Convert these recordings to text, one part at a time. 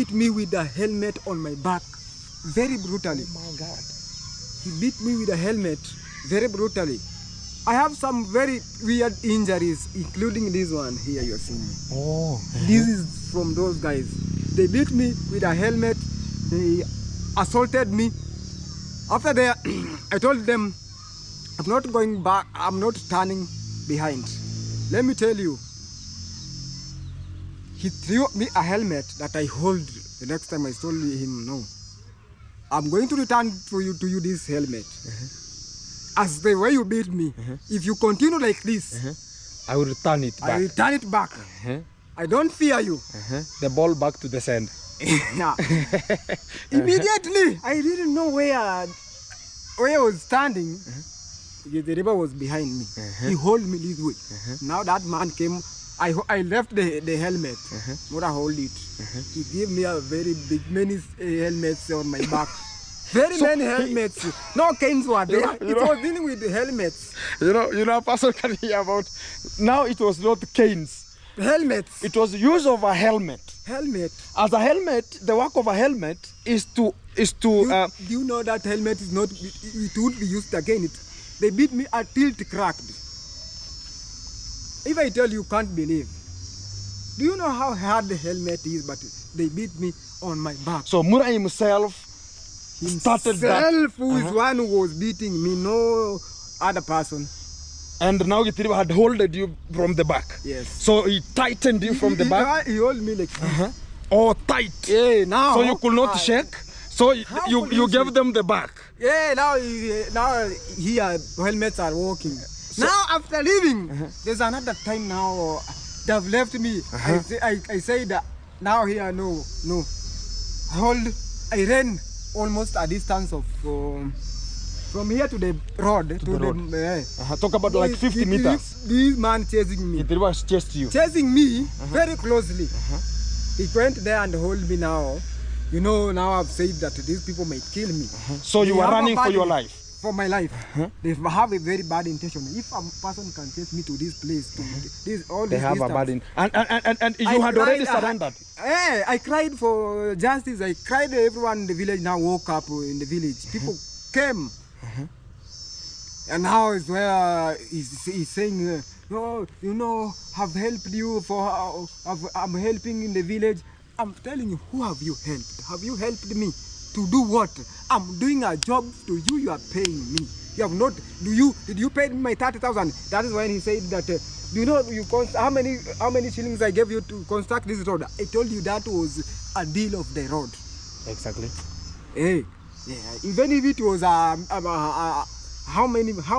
beat me with a helmet on my back very brutally. Oh my God. He beat me with a helmet very brutally. I have some very weird injuries, including this one here you're seeing me. Oh. This is from those guys. They beat me with a helmet. They assaulted me. After that, I told them, I'm not going back. I'm not turning behind. Let me tell you, he threw me a helmet that I hold. The next time I told him, no, I'm going to return to you this helmet. As the way you beat me, if you continue like this, I will return it back. I will turn it back. I don't fear you. The ball back to the sand. Yeah. Immediately, I didn't know where I was standing. The river was behind me. He held me this way. Now that man came. I left the helmet. Mura hold it. He gave me a very big, many helmets on my back. Very many helmets. No canes were there. It was dealing with the helmets. You know, a person can hear about. Now it was not canes. Helmets. It was use of a helmet. Helmet. As a helmet, the work of a helmet is to. Do you know that helmet is not? It would be used again. They beat me until it cracked. If I tell you, you can't believe. Do you know how hard the helmet is? But they beat me on my back. So Mura himself started that. Who is one who was beating me, no other person. And now Gitiriba had holded you from the back. Yes. So he tightened you from the back. He held me like this. Oh, tight. Yeah, now. So you could not shake. So you gave them the back. Yeah, now here helmets are working. So, now after leaving, there's another time now they've left me. I say that now here no. I ran almost a distance of from here to the road. Talk about like 50 meters. This man chasing me. It was chased you. Chasing me very closely. He went there and hold me now. You know, now I've said that these people might kill me. So you were running for your life? For my life. They have a very bad intention. If a person can chase me to this place, to this, all they this have distance, a bad intention. And you had already surrendered? I cried for justice. I cried. Everyone in the village now woke up in the village. People came. And now is where he's saying, oh, you know, I've helped you for, I'm helping in the village. I'm telling you, who have you helped? Have you helped me? To do what? I'm doing a job to you, you are paying me. You have not, did you pay me my 30,000? That is when he said that, do you know how many shillings I gave you to construct this road? I told you that was a deal of the road. Exactly. Hey, yeah, even if it was how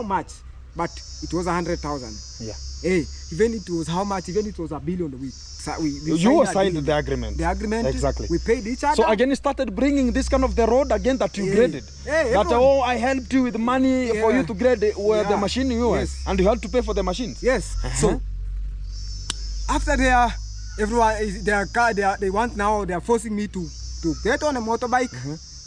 much, but it was 100,000. Yeah. Hey, even it was how much, even it was $1 billion. You signed the agreement. The agreement. Exactly. We paid each other. So again, you started bringing this kind of the road again that you graded. That I helped you with money for you to grade the machine you was, and you had to pay for the machines. Yes. So after everyone they want now, they are forcing me to get on a motorbike.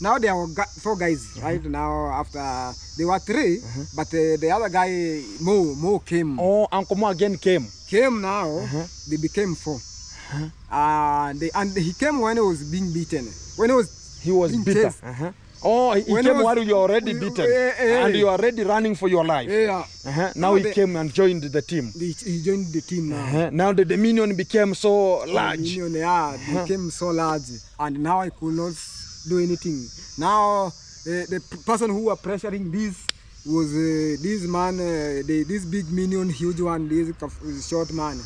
Now there are 4 guys right now. After they were 3, but the other guy Mo came. Oh, Uncle Mo again came. Came now. They became 4. And he came when he was being beaten. When he was beaten. Oh, he came while you were already beaten, and you are already running for your life. Yeah. Now he came and joined the team. He joined the team now. Now the Dominion became so large. Became so large, and now I could not do anything. Now the person who was pressuring this was this man, this big minion, huge one, this short man.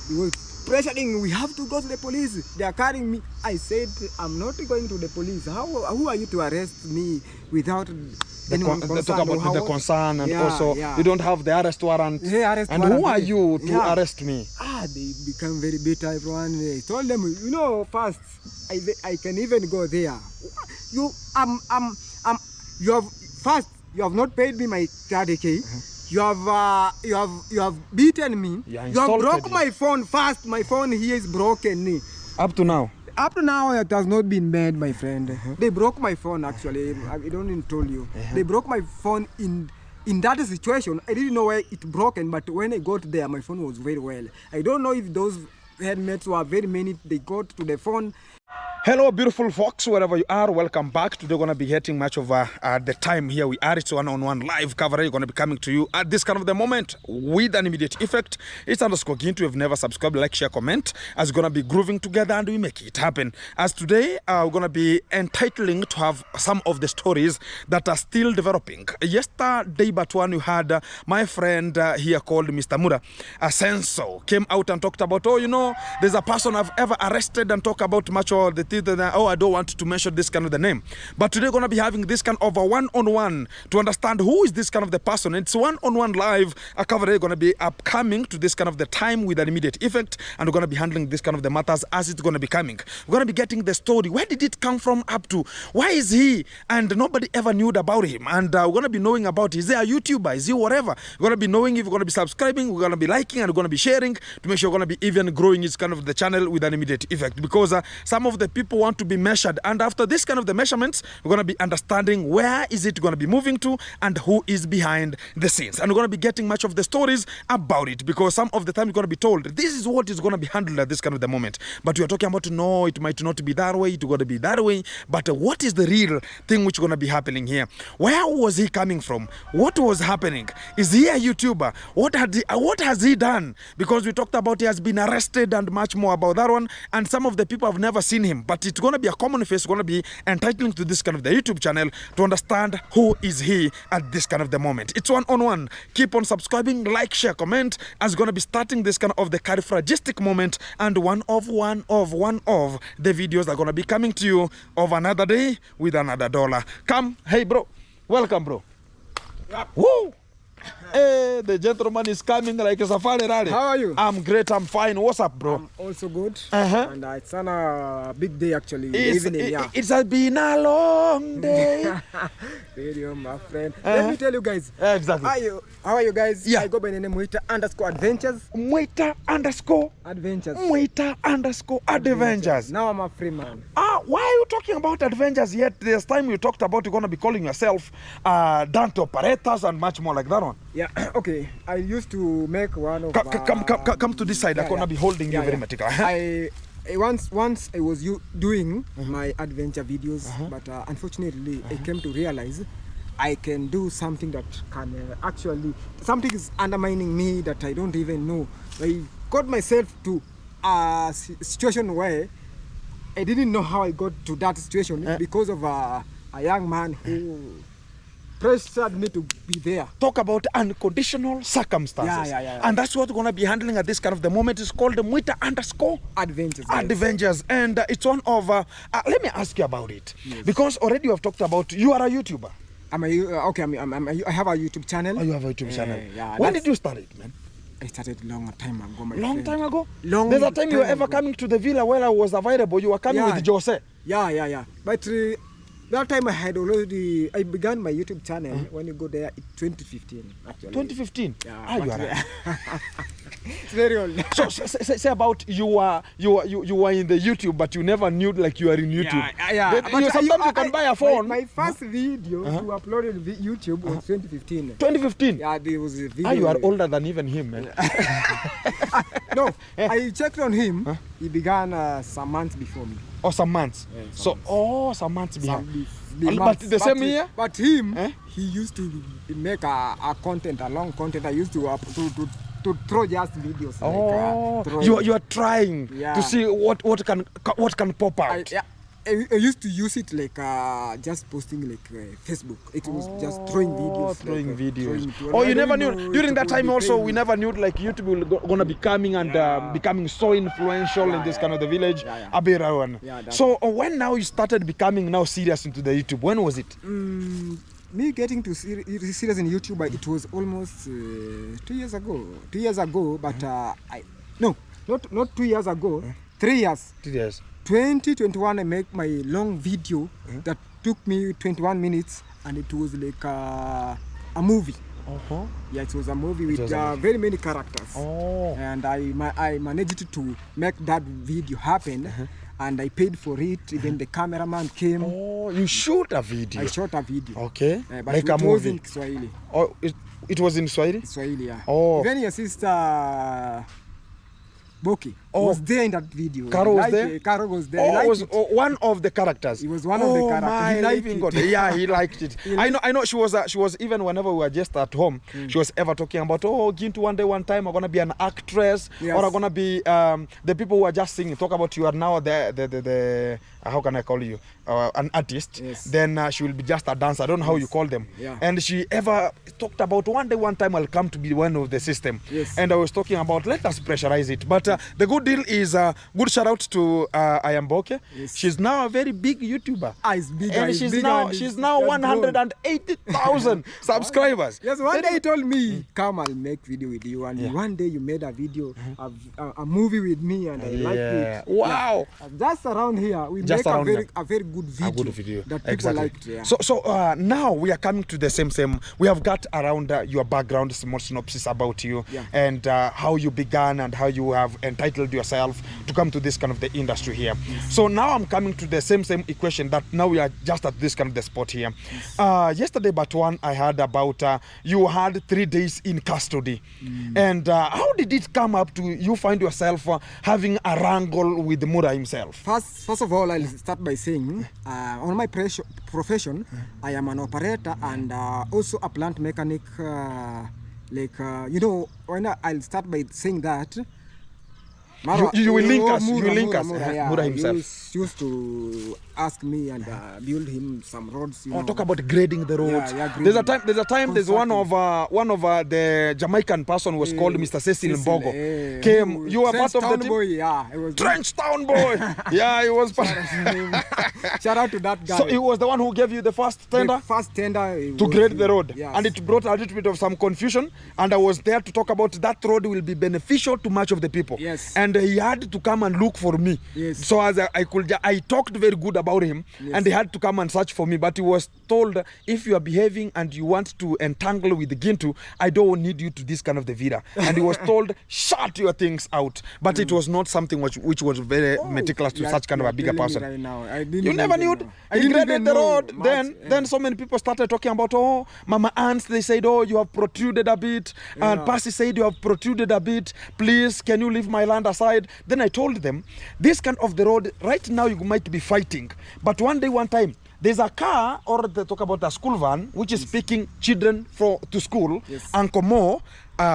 He was pressuring, we have to go to the police. They are carrying me. I said, I'm not going to the police. Who are you to arrest me without anyone concerned? Talk about the concern, and also you don't have the arrest warrant. And who are you to arrest me? They become very bitter, everyone. I told them, you know, first, I can even go there. You have not paid me my 30K. You have beaten me. You have broke my phone first. My phone here is broken. Up to now? Up to now, it has not been made, my friend. They broke my phone, actually. I don't even tell you. They broke my phone in that situation. I didn't know where it broken, but when I got there, my phone was very well. I don't know if those helmets were very many. They got to the phone. Hello, beautiful folks, wherever you are, welcome back. Today we're going to be getting much of the time here we are. It's one-on-one live coverage going to be coming to you at this kind of the moment with an immediate effect. It's underscore Gintu. If you've never subscribed, like, share, comment, as we're going to be grooving together and we make it happen. As today, we're going to be entitling to have some of the stories that are still developing. Yesterday, but one you had my friend here called Mr. Mura, Senso, came out and talked about, oh, you know, there's a person I've ever arrested and talk about much of the oh, I don't want to mention this kind of the name. But today we're going to be having this kind of a one-on-one to understand who is this kind of the person. It's one-on-one live coverage going to be upcoming to this kind of the time with an immediate effect. And we're going to be handling this kind of the matters as it's going to be coming. We're going to be getting the story. Where did it come from up to? Why is he? And nobody ever knew about him. And we're going to be knowing about, is he a YouTuber? Is he whatever? We're going to be knowing if we're going to be subscribing, we're going to be liking, and we're going to be sharing to make sure we're going to be even growing this kind of the channel with an immediate effect. Because some of the people want to be measured, and after this kind of the measurements we're going to be understanding where is it going to be moving to and who is behind the scenes, and we're going to be getting much of the stories about it, because some of the time you're going to be told this is what is going to be handled at this kind of the moment, but we are talking about no, it might not be that way, it's going to be that way, but what is the real thing which is going to be happening here? Where was he coming from? What was happening? Is he a YouTuber? What has he done? Because we talked about he has been arrested and much more about that one, and some of the people have never seen him, but it's going to be a common face, going to be entitling to this kind of the YouTube channel to understand who is he at this kind of the moment. It's one-on-one. Keep on subscribing, like, share, comment, as going to be starting this kind of the carifragistic moment, and one of the videos that are going to be coming to you of another day with another dollar. Come, hey bro, welcome bro. Yep. Woo! Hey, the gentleman is coming like a safari rally. How are you? I'm great, I'm fine. What's up, bro? I'm also good. And it's on a big day actually. It's been a long day. Video, my friend. Let me tell you guys. Exactly. How are you guys? Yeah. I go by the name Mwita_Adventures. Mwita_Adventures. Mwita_Adventures. Now I'm a free man. Why are you talking about adventures yet? There's time you talked about you're going to be calling yourself Dante operators and much more like that one. Yeah, okay. I used to make one of... Come to this side. I'm going to be holding you very much. Once I was doing my adventure videos, but unfortunately I came to realize I can do something that can actually... Something is undermining me that I don't even know. I got myself to a situation where I didn't know how I got to that situation because of a young man who pressured me to be there. Talk about unconditional circumstances. Yeah. And that's what we're going to be handling at this kind of the moment. It's called the Mwita_Adventures. And it's one of... let me ask you about it. Yes. Because already you have talked about you are a YouTuber. I have a YouTube channel. Oh, you have a YouTube channel. Yeah, when did you start it, man? I started long time ago, my Long friend. time ago? There's a time you were ever coming to the villa where I was available. You were coming with Jose. Yeah. But that time I began my YouTube channel when you go there in 2015, actually. 2015? Yeah. You are right. It's very old. So say about you were in the YouTube, but you never knew like you are in YouTube. Yeah. Sometimes you can buy a phone. My first video to upload on YouTube was 2015. 2015? Yeah, there was a video. You are older than even him, man. No, I checked on him. He began some months before me. Oh, some months. Yeah, some months behind. But the same year? But him, he used to make a long content. I used to throw just videos. Oh, you are trying to see what can pop out. I used to use it like just posting like Facebook. It was just throwing videos. You never knew during that time also. We never knew like YouTube will gonna be coming and becoming so influential in this kind of the village. So when now you started becoming now serious into the YouTube, when was it? Me getting to serious in YouTube, it was almost 2 years ago. 2 years ago, but not 2 years ago. 3 years. 3 years. 2021, I make my long video that took me 21 minutes, and it was like a movie. Yeah, it was a movie with very many characters. And I managed to make that video happen. And I paid for it. Even the cameraman came. Oh, you shot a video? I shot a video. Okay. But like it was in Swahili. Oh, it was in Swahili? Swahili, yeah. Oh. Even your sister Boki. was there in that video. Caro was there? Caro was there. Oh, was one of the characters. He was one of the characters. He liked it. God. Yeah, he liked it. I know. She was even whenever we were just at home, she was ever talking about, oh, Gintu, one time I'm gonna be an actress, or I'm gonna be the people who are just singing. Talk about you are now the how can I call you? An artist. Yes. Then she will be just a dancer. I don't know how you call them. Yeah. And she ever talked about one time I'll come to be one of the system. Yes. And I was talking about let us pressurize it. But the good deal is good shout out to Ayamboke. Yes. She's now a very big YouTuber. It's big. And she's now 180,000 subscribers. Yes, one day he told me, come, I'll make video with you. And one day you made a video, a movie with me, and I like it. Wow. Yeah. Just around here, we Just make around a very good video. A good video. That people Exactly. liked. Yeah. So now we are coming to the same. We have got around your background, small synopsis about you, and how you began and how you have entitled yourself to come to this kind of the industry here. Yes. So now I'm coming to the same equation that now we are just at this kind of the spot here. Yes. Yesterday, but one I heard about you had 3 days in custody, and how did it come up to you find yourself having a wrangle with Mura himself? First of all, I'll start by saying, on my profession, I am an operator and also a plant mechanic. When I'll start by saying that. Marwa, you will link us. Mura, you will link us. Yeah, Mura himself. He used to ask me and build him some roads. Talk about grading the roads. Grading. There's one of the Jamaican person was called Mr. Cecil Mbogo. Came. You were part of the team. Boy, yeah, it was Trench Town boy. Yeah, he was part. Shout out to that guy. So he was the one who gave you the first tender. The first tender to grade the road, yes. And it brought a little bit of some confusion. And I was there to talk about that road will be beneficial to much of the people. Yes. And he had to come and look for me. Yes. So as I talked very good about him, and he had to come and search for me. But he was told, if you are behaving and you want to entangle with the Gintu, I don't need you to this kind of the vida. And he was told, shut your things out. But it was not something which was very meticulous to such kind of a bigger person. Right now. You never knew. He graded the road. Then so many people started talking about, oh, Mama Ants, they said, oh, you have protruded a bit. And Percy said, you have protruded a bit. Please, can you leave my land aside? Then I told them, this kind of the road, right now you might be fighting. But one day, one time, there's a car, or they talk about a school van, which is picking children to school, Uncle Mo,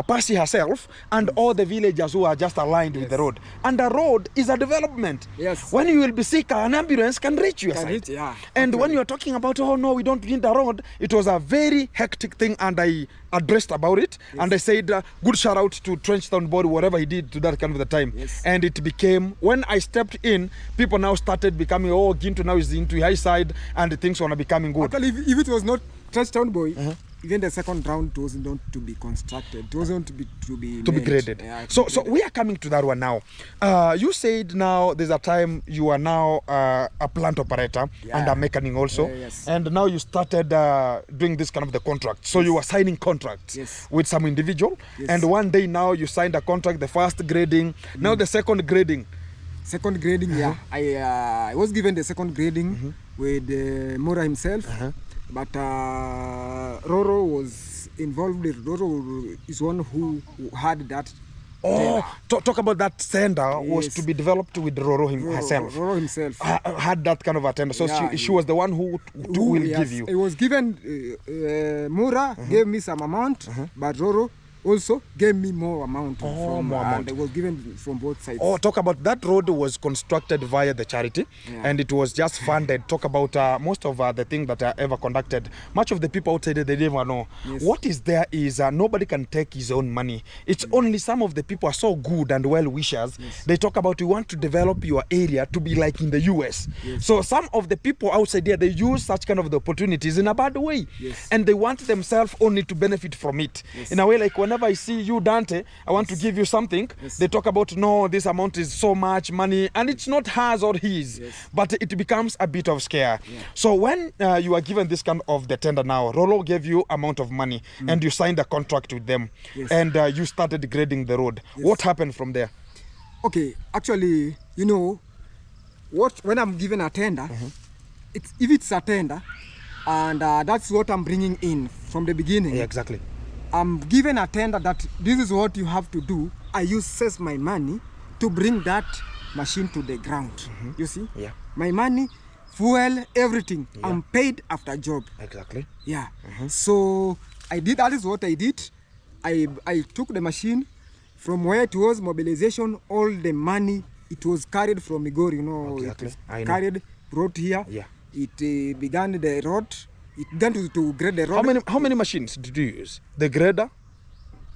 Percy herself, and all the villagers who are just aligned with the road. And the road is a development. Yes. When you will be sick, an ambulance can reach your side. And when you're talking about, oh no, we don't need the road, it was a very hectic thing, and I addressed about it, and I said, good shout out to Trenchtown Board, whatever he did to that kind of the time. And it became, when I stepped in, people now started becoming, oh, Gintu now is into high side, and things were becoming good. Actually, if it was not Trenchtown Boy, even the second round was not to be constructed. It wasn't to be graded. So we are coming to that one now. You said now there's a time you are now a plant operator and a mechanic also. And now you started doing this kind of the contract. So you were signing contracts with some individual. And one day now you signed a contract, the first grading, now the second grading. Second grading, I was given the second grading with Mura himself. But Roro was involved. Roro is one who had that. Talk about that tender was to be developed with Roro herself. Roro himself had that kind of a tender. So she was the one who will give you. It was given. Mura gave me some amount, but Roro also gave me more amount. And it was given from both sides. Talk about that road was constructed via the charity, and it was just funded. Talk about most of the things that are ever conducted. Much of the people outside, they never know. What is there is nobody can take his own money. It's only some of the people are so good and well wishers. They talk about, we want to develop your area to be like in the US. So some of the people outside there, they use such kind of the opportunities in a bad way, and they want themselves only to benefit from it. In a way, like whenever I see you, Dante, I want to give you something. They talk about, no, this amount is so much money, and it's not hers or his, but it becomes a bit of scare. So when you are given this kind of the tender now, Rolo gave you amount of money, and you signed a contract with them, and you started grading the road. What happened from there? Okay, actually, you know, when I'm given a tender, if it's a tender, and that's what I'm bringing in from the beginning. Exactly. I'm given a tender that this is what you have to do. I use my money to bring that machine to the ground. You see? Yeah. My money, fuel, everything. Yeah. I'm paid after job. Exactly. Yeah. So I did, that is what I did. I took the machine from where it was mobilization, all the money, it was carried from Migori, you know. Exactly. It I was know. carried, brought here. Yeah. It began the road. It began to grade the road. How many machines did you use? The grader?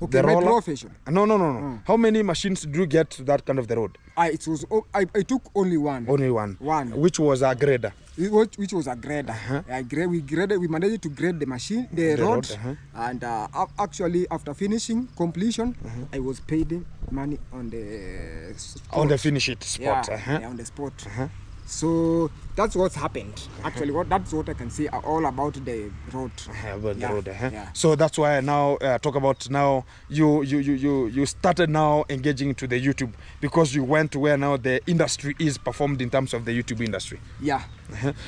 Okay, the my roller? profession. No. How many machines did you get to that kind of the road? I took only one. Only one. One. Which was a grader. Which was a grader. We managed to grade the machine, the road, and actually after finishing completion, I was paid money on the spot. On the finish it spot. Yeah, on the spot. So that's what's happened. Actually, that's what I can say all about the road. About the road. Yeah. So that's why I now talk about now you started now engaging into the YouTube, because you went to where now the industry is performed in terms of the YouTube industry. Yeah.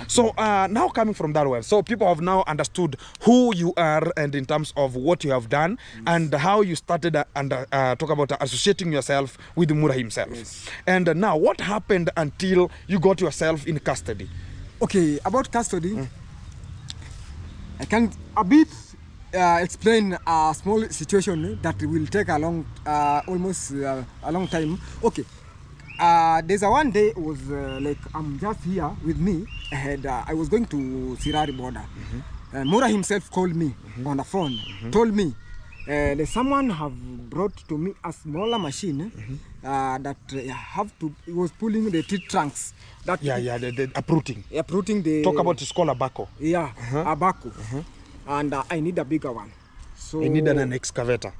So now coming from that one, so people have now understood who you are and in terms of what you have done and how you started talk about associating yourself with Mura himself. Yes. And now what happened until you got yourself in custody? Okay, about custody, I can a bit explain a small situation that will take a long, almost a long time. Okay. There's a one day was like I'm just here with me. I was going to Sirari border. Mura himself called me on the phone, told me there's someone have brought to me a smaller machine that have to. It was pulling the tree trunks. That the uprooting. Uprooting the. Talk about it's called a backhoe. Yeah, a backhoe, and I need a bigger one. So I needed an excavator.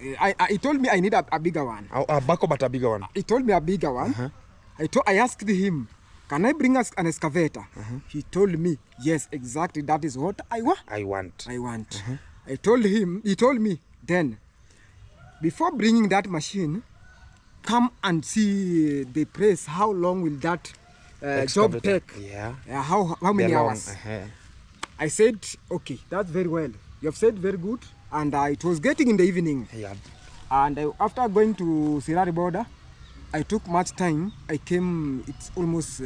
He told me I need a bigger one. A backhoe, but a bigger one. He told me a bigger one. I asked him, can I bring us an excavator? He told me, yes, exactly. That is what I want. I want. I told him, he told me, then, before bringing that machine, come and see the place. How long will that job take? Yeah. How many hours? I said, okay, that's very well. You have said very good. And it was getting in the evening. Yeah. And after going to Sirari border, I took much time. I came, it's almost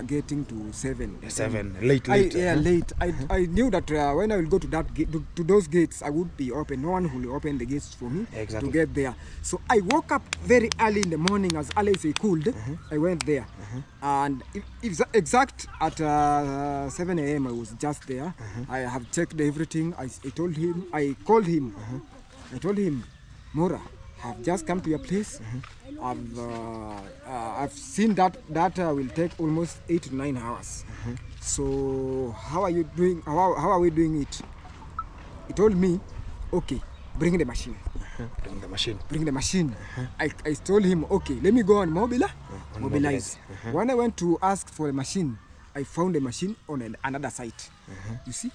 getting to 7. 7, late. Late. I knew that when I will go to that gate, to those gates, I would be open. No one will open the gates for me to get there. So I woke up very early in the morning, as early as I could. I went there. And exact at 7 a.m. I was just there. I have checked everything. I told him, I called him. I told him, Mura, I've just come to your place. I've seen that will take almost 8 to 9 hours. So how are you doing? How are we doing it? He told me, okay, bring the machine. Bring the machine. I told him, okay, let me go and mobilize. When I went to ask for a machine, I found a machine on another site. You see?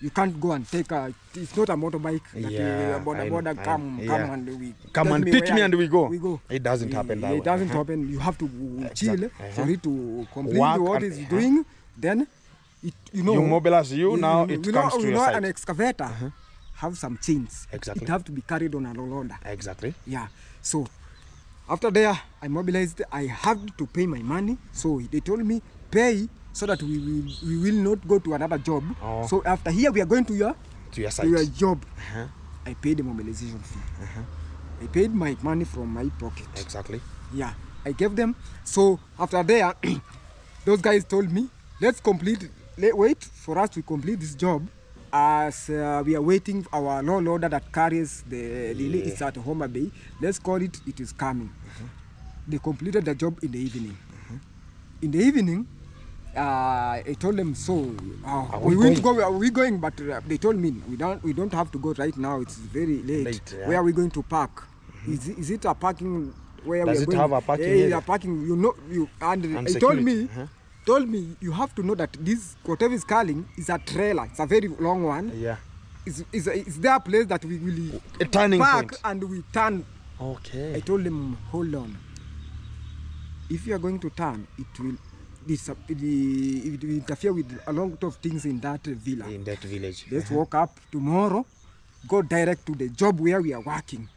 You can't go and take it's not a motorbike that border come and we come and pick me and we go. It doesn't happen that way. It doesn't happen. You have to chill for it to complete what it's doing. Then you mobilize now it comes to your side. An excavator have some chains. Exactly. It have to be carried on a loader. Exactly. Yeah. So after there I mobilized. I had to pay my money. So they told me pay, so that we will not go to another job. So after here we are going to your site. To your job. I paid the mobilization fee. I paid my money from my pocket. Exactly. Yeah, I gave them. So after there, those guys told me, let's wait for us to complete this job, as we are waiting for our loader that carries the it's at Homa Bay. Let's call it. It is coming. They completed the job in the evening. In the evening, I told them, so we will go. Are we going? But they told me we don't have to go right now. It's very late. Where are we going to park? Is it a parking where Does we are it going? have a parking area? Parking. And he told me you have to know that this whatever is calling is a trailer. It's a very long one. Yeah. Is there a place that we will a turning park point and we turn? Okay. I told them, hold on. If you are going to turn, it will interfere with a lot of things in that villa. In that village. Let's walk up tomorrow, go direct to the job where we are working.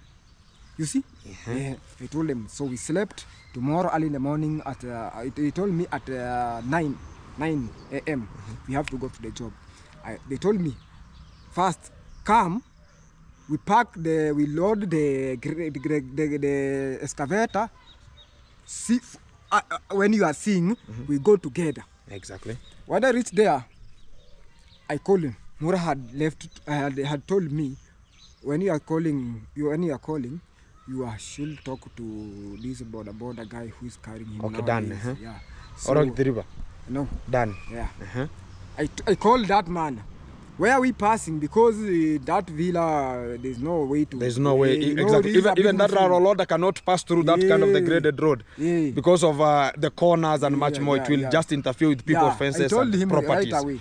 You see? I told him. So we slept. Tomorrow early in the morning at he told me at 9 a.m. we have to go to the job. They told me first come. We load the excavator. See, when you are seeing, we go together. Exactly. When I reached there, I called him. Mura had left. Had told me, when you are calling, you should talk to this border guy who is carrying him. Okay, done. Yeah. So, the river. No. Done. Yeah. I called that man. Where are we passing? Because that villa, there's no way to... There's no way. Exactly. Even that loader cannot pass through that kind of the graded road. Because of the corners and much more. It will just interfere with people's fences and properties. Right away.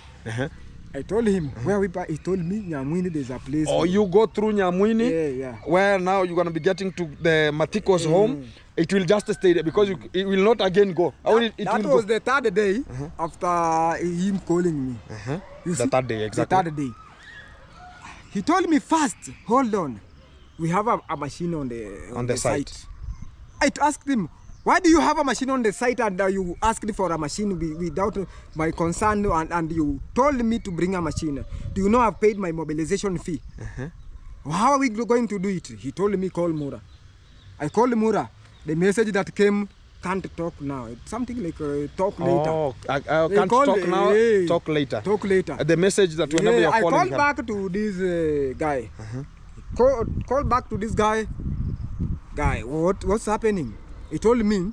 I told him, where we pass, he told me, Nyamwini, there's a place... Oh, you go through Nyamwini, where now you're going to be getting to the Matiko's home. It will just stay there because it will not again go. That was the third day after him calling me. The third day, exactly. The third day. He told me first, hold on. We have a machine on the site. I asked him, why do you have a machine on the site and you asked for a machine without my consent and you told me to bring a machine? Do you know I've paid my mobilization fee? How are we going to do it? He told me call Mura. I called Mura. The message that came, can't talk now. It's something like talk later. Oh, I can't talk now, talk later. Talk later. The message that whenever you're calling I called back to this guy. Call back to this guy. Guy, what's happening? He told me,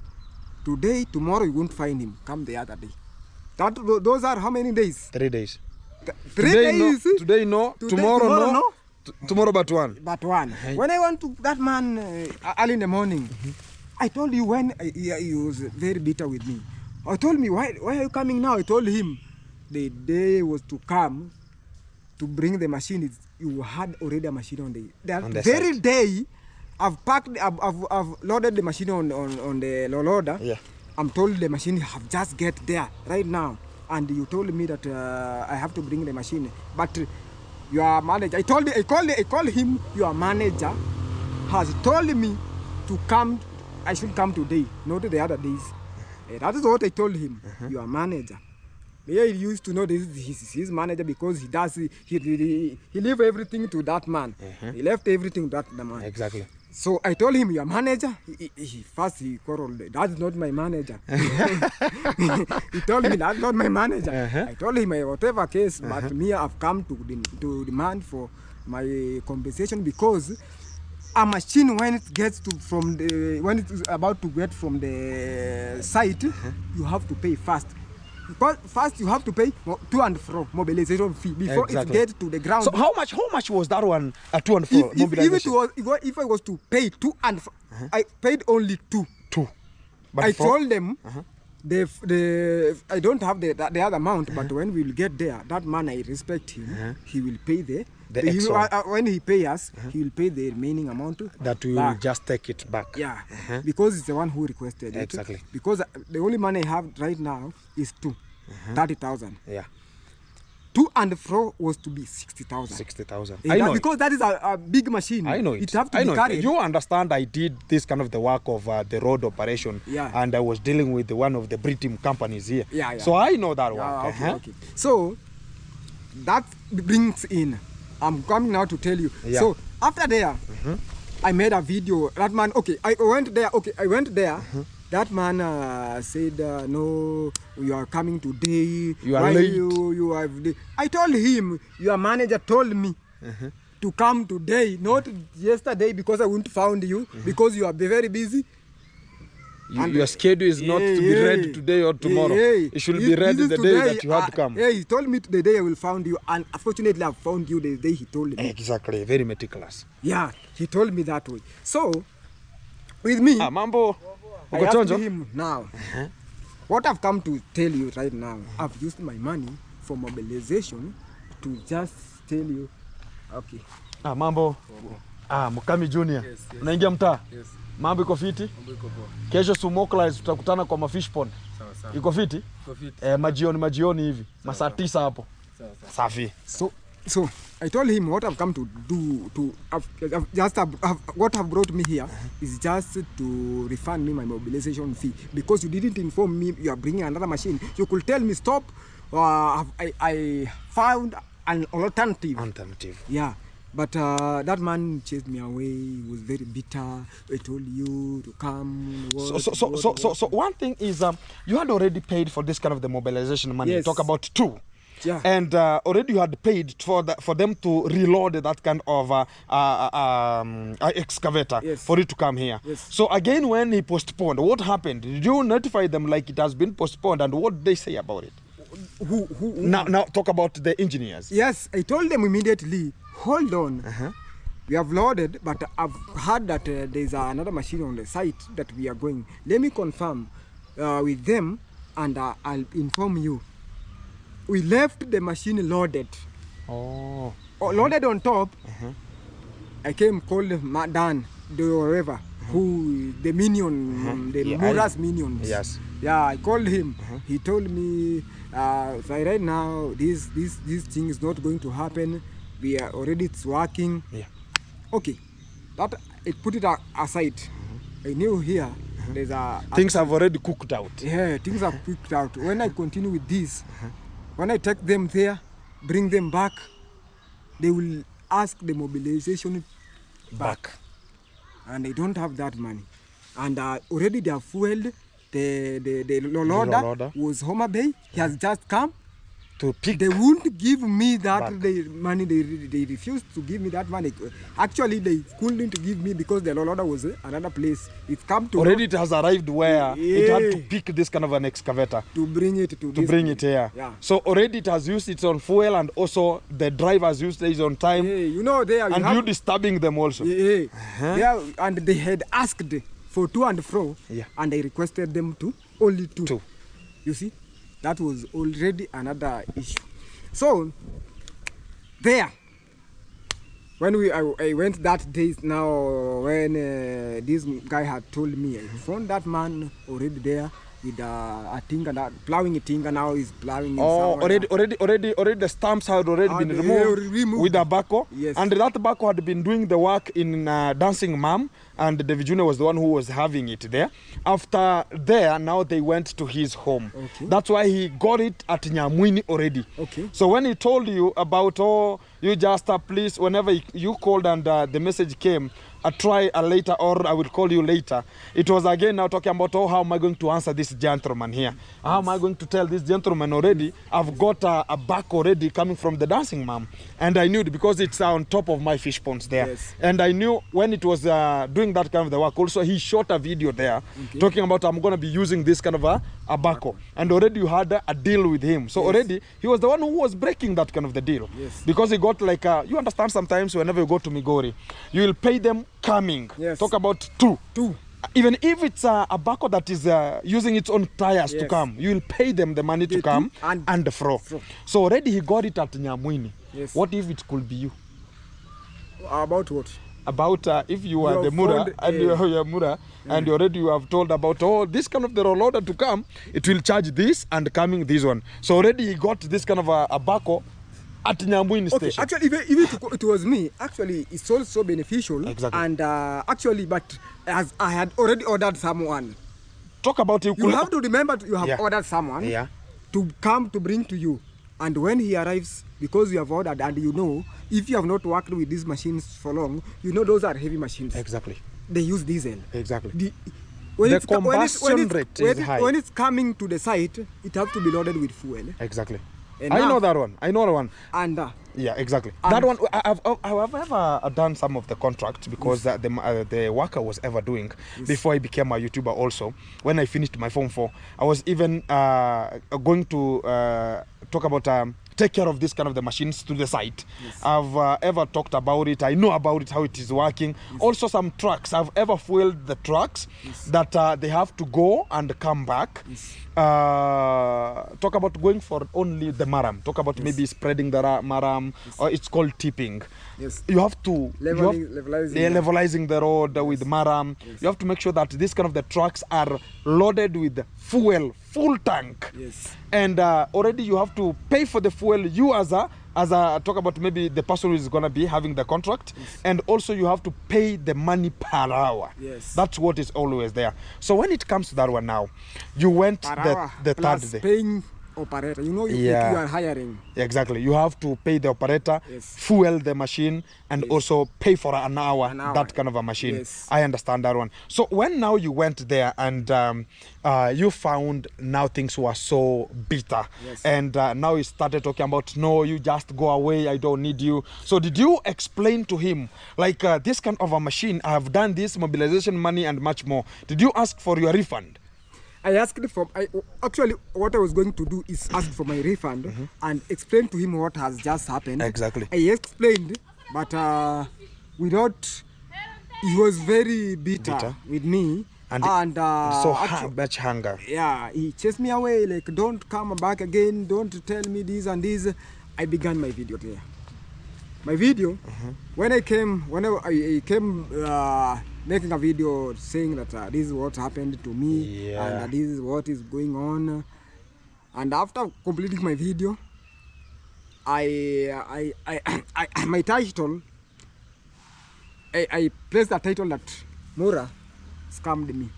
tomorrow you won't find him. Come the other day. Those are how many days? 3 days. 3 days? No. Today no. Tomorrow no. Tomorrow but one. But one. When I went to that man early in the morning, I told you when he was very bitter with me. I told me, why are you coming now? I told him the day was to come to bring the machine. You had already a machine on the very site. Day. I've loaded the machine on the loader. Yeah. I'm told the machine have just get there right now, and you told me that I have to bring the machine. But your manager, I called him. Your manager has told me to come. I should come today, not the other days. That is what I told him. Your manager. He used to know this is his manager because he leave everything to that man. He left everything to that man. Exactly. So I told him, your manager. He quarreled. That's not my manager. He told me that's not my manager. I told him whatever case, but me I've come to demand for my compensation because a machine when it gets when it is about to get from the site, you have to pay first. Because first you have to pay to and fro mobilization fee before it gets to the ground. So how much was that one to and fro mobilization? If I was to pay to and fro, I paid only two. But I told them I don't have the other amount, but when we will get there, that man I respect him. He will pay when he pay us, he will pay the remaining amount. That we will just take it back. Yeah, because it's the one who requested it. Exactly. Because the only money I have right now is 30,000. Yeah. To and fro was to be 60,000. 60,000. I know because that is a big machine. I know it. It have to be carried. You understand? I did this kind of the work of the road operation, and I was dealing with one of the Britain companies here. Yeah. So I know that work. Okay. So that brings in. I'm coming now to tell you. Yeah. So after there, I made a video. That man, I went there. That man said, no, you are coming today. You are late. You are. I told him, your manager told me to come today, not yesterday, because I wouldn't found you, because you are very busy. Your schedule is not to be ready today or tomorrow. It should be ready the day that you have to come. He told me the day I will find you, and unfortunately I found you the day he told me. Exactly, very meticulous. Yeah, he told me that way. So, with me, Mambo, I asked him now, what I've come to tell you right now, I've used my money for mobilization to just tell you, okay. Mambo, Mukami Junior, unaingia mtaa? Yes. Mambo iko fiti? Kesho Sumoklize tutakutana kwa mafish pond. Sawa. Iko fiti? Iko fiti. Majioni hivi. Masaa 9 hapo. Sawa. Safi. So So I told him what I've come to do. What have brought me here is just to refund me my mobilization fee, because you didn't inform me you are bringing another machine. You could tell me stop. I found an alternative. Yeah. But that man chased me away. He was very bitter. I told you to come. So one thing is, you had already paid for this kind of the mobilization money. Yes. Talk about 2. Yeah. And already you had paid for them to reload that kind of excavator, yes, for it to come here. Yes. So again, when he postponed, what happened? Did you notify them like it has been postponed, and what did they say about it? Who? Now talk about the engineers. Yes, I told them immediately, hold on. We have loaded, but I've heard that there's another machine on the site that we are going. Let me confirm with them, and I'll inform you. We left the machine loaded. Loaded on top. I came, called Dan, the whoever, who the minion, the Mura's minions. Yes. Yeah, I called him. He told me, so right now this thing is not going to happen. We are already, it's working. Yeah. Okay, that I put it aside. I knew here there's things have already cooked out. Yeah, things are cooked out. When I continue with this, when I take them there, bring them back, they will ask the mobilization back. And they don't have that money. And already they have fueled. The loader was Homa Bay. He has just come to pick. They won't give me that money. They refused to give me that money. Actually, they couldn't give me because the loader was another place. It's come to already. It has arrived where it had to pick this kind of an excavator to bring it to bring it here. Yeah. So already it has used its own fuel, and also the driver has used his own time. Yeah, you know they are. And you disturbing them also. Yeah. Yeah, and they had asked for to and fro, and I requested them to only two. You see, that was already another issue. So there, when I went that day now, when this guy had told me, I found that man already there with a thing and plowing a thing, and now he's plowing. Already the stumps had already been removed with a backhoe. Yes. And that backhoe had been doing the work in Dancing Mom, and David Jr. was the one who was having it there. After there, now they went to his home. Okay. That's why he got it at Nyamwini already. Okay. So when he told you about, you just please, whenever you called and the message came, try later, or I will call you later. It was again now talking about, how am I going to answer this gentleman here? How am I going to tell this gentleman already? I've got a back already coming from the Dancing Mom. And I knew it because it's on top of my fish ponds there. Yes. And I knew when it was doing that kind of the work, also he shot a video there talking about, I'm going to be using this kind of a backhoe. And already you had a deal with him. So already he was the one who was breaking that kind of the deal. Yes. Because he got like, you understand sometimes whenever you go to Migori, you will pay them coming. Yes. Talk about two. Even if it's a backhoe that is using its own tires to come, you will pay them the money to come and the fro. So already he got it at Nyamwini. Yes. What if it could be you? About what? About if you are the Mura and you are Mura, and already you have told about, this kind of the loader to come, it will charge this and coming this one. So already he got this kind of a backhoe at Nyamwini station. Actually, even it was me, actually, it's also beneficial. Exactly. And actually, but as I had already ordered someone. Talk about you have to remember you have ordered someone to come to bring to you. And when he arrives, because you have ordered, and you know, if you have not worked with these machines for long, you know those are heavy machines. Exactly. They use diesel. Exactly. The combustion rate is high. When it's coming to the site, it has to be loaded with fuel. Exactly. I know that one. I know that one. And yeah, exactly. That one, I've ever done some of the contracts because the worker was ever doing before I became a YouTuber also. When I finished my Form 4, I was even going to talk about take care of this kind of the machines to the site. I've ever talked about it. I know about it, how it is working. Also some trucks. I've ever fueled the trucks that they have to go and come back. Talk about going for only the maram. Talk about maybe spreading the maram, or it's called tipping. You have to levelizing the road with maram. You have to make sure that this kind of the trucks are loaded with fuel, full tank. And already you have to pay for the fuel, you as a as I talk about maybe the person who is going to be having the contract, and also you have to pay the money per hour. Yes. That's what is always there. So when it comes to that one now, you went the third day. Paying operator, you know, you are hiring. Exactly. You have to pay the operator, Yes. fuel the machine, and Yes. also pay for an hour, that kind of a machine. Yes. I understand that one. So when now you went there and you found now things were so bitter, Yes. and now you started talking about, no, you just go away, I don't need you. So did you explain to him, like this kind of a machine, I have done this, mobilization money and much more. Did you ask for your refund? I asked for, actually what I was going to do is ask for my refund and explain to him what has just happened. Exactly. I explained, but without, he was very bitter with me. And so much hunger. Yeah, he chased me away, like, don't come back again, don't tell me this and this. I began my video there. My video, when I came making a video saying that this is what happened to me, and this is what is going on. And after completing my video, my title, I placed the title that Mura scammed me.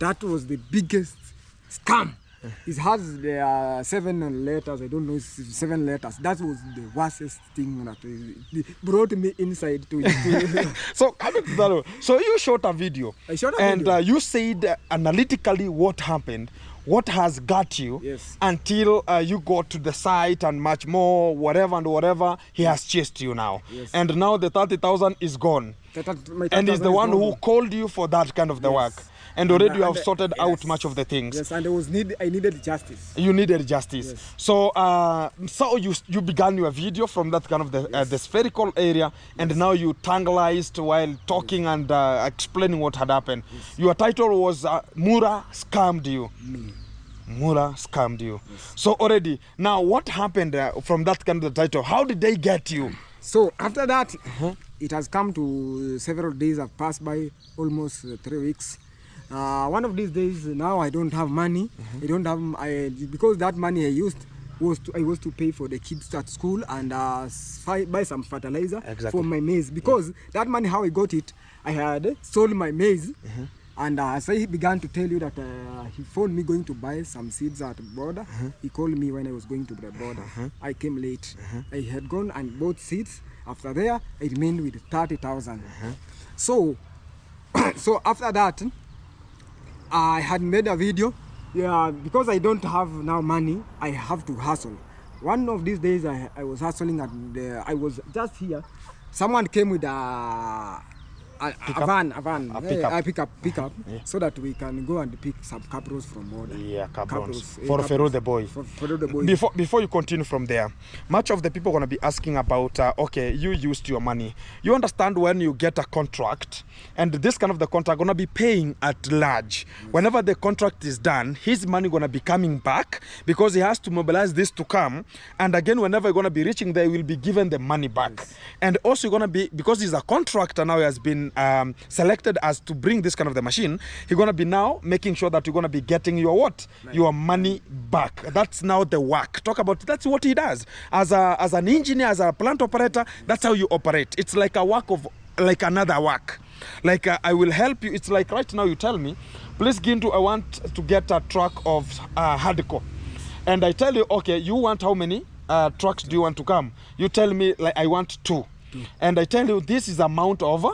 That was the biggest scam. It has the 7 letters, I don't know, 7 letters. That was the worstest thing that brought me inside to it. So coming to that, so you shot a video. I shot a video. And you said analytically what happened, what has got you, Yes. until you got to the site and much more, whatever and whatever, he has chased you now. Yes. And now the 30,000 is gone. And he's the one who called you for that kind of the work. And already you have sorted out much of the things. Yes, and I needed justice. You needed justice. Yes. So so you began your video from that kind of the spherical area, and now you tangalized while talking and explaining what had happened. Your title was Mura scammed you. Mura scammed you. So already, now what happened from that kind of the title? How did they get you? So after that, it has come to several days have passed by, almost 3 weeks. One of these days now I don't have money. I don't have because that money I used was to pay for the kids at school and buy some fertilizer for my maize, because that money, how I got it, I had sold my maize. And as I began to tell you that he phoned me going to buy some seeds at the border. He called me when I was going to the border. I came late. I had gone and bought seeds. After there, I remained with 30,000. So after that, I had made a video. Yeah, because I don't have now money, I have to hustle. One of these days, I was hustling I was just here. Someone came with a pickup, so that we can go and pick some capros from border. Yeah, capros. For Pharaoh the boy. For Pharaoh the boy. Before you continue from there, much of the people are going to be asking about, okay, you used your money. You understand when you get a contract, and this kind of the contract going to be paying at large. Whenever the contract is done, his money going to be coming back, because he has to mobilize this to come. And again, whenever you're going to be reaching there, he will be given the money back. And also you're going to be, because he's a contractor now, he has been selected as to bring this kind of the machine, he's going to be now making sure that you're going to be getting your what? Your money back. That's now the work. Talk about, that's what he does. As an engineer, as a plant operator, that's how you operate. It's like a work of, like another work. Like I will help you. It's like right now you tell me, please Gintu, I want to get a truck of hardcore. And I tell you, okay, you want how many trucks do you want to come? You tell me, like, I want 2. And I tell you, this is amount of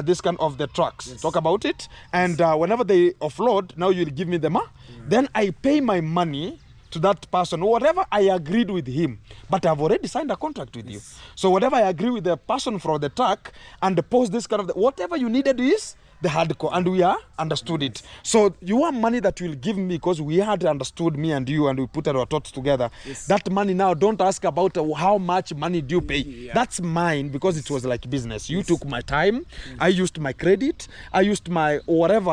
this kind of the trucks. Talk about it. And whenever they offload, now you'll give me the money. Then I pay my money to that person, whatever I agreed with him. But I've already signed a contract with you. So whatever I agree with the person for the truck and post this kind of, whatever you needed is the hardcore, and we are understood it. So your money that you will give me, because we had understood, me and you, and we put our thoughts together. That money now, don't ask about how much money do you pay. That's mine, because it was like business. You took my time, I used my credit, I used my whatever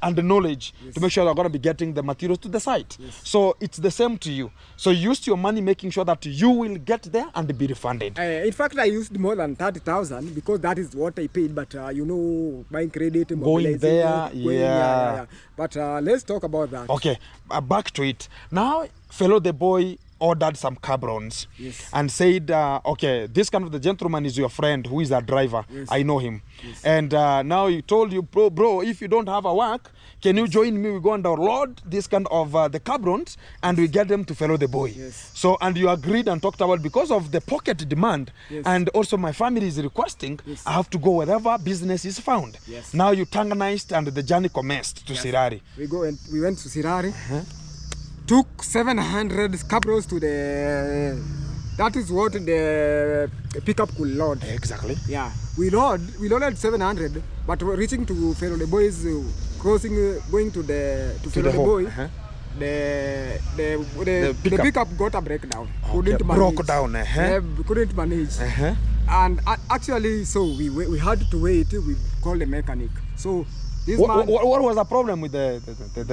and the knowledge to make sure I'm going to be getting the materials to the site. So it's the same to you. So you used your money making sure that you will get there and be refunded. In fact, I used more than 30,000, because that is what I paid. But you know, buying credit, going there, But let's talk about that. Okay, back to it. Now, Fellow the boy ordered some cabrons Yes. and said, okay, this kind of the gentleman is your friend who is a driver. Yes. I know him. Yes. And now he told you, bro, if you don't have a work, can you join me? We go and download this kind of the cabrons and we get them to follow the boy. Yes. So, and you agreed and talked about because of the pocket demand. Yes. And also my family is requesting, Yes. I have to go wherever business is found. Yes. Now you tanganized and the journey commenced to Sirari. We went to Sirari. Took 700 cabrons to the. That is what the pickup could load. Exactly. Yeah, we loaded 700, but we're reaching to follow the boys, crossing, going to follow the boy. The pickup got a breakdown. Couldn't manage. Broke down. Couldn't manage. And actually, so we had to wait. We called the mechanic. So this what man. was the problem with the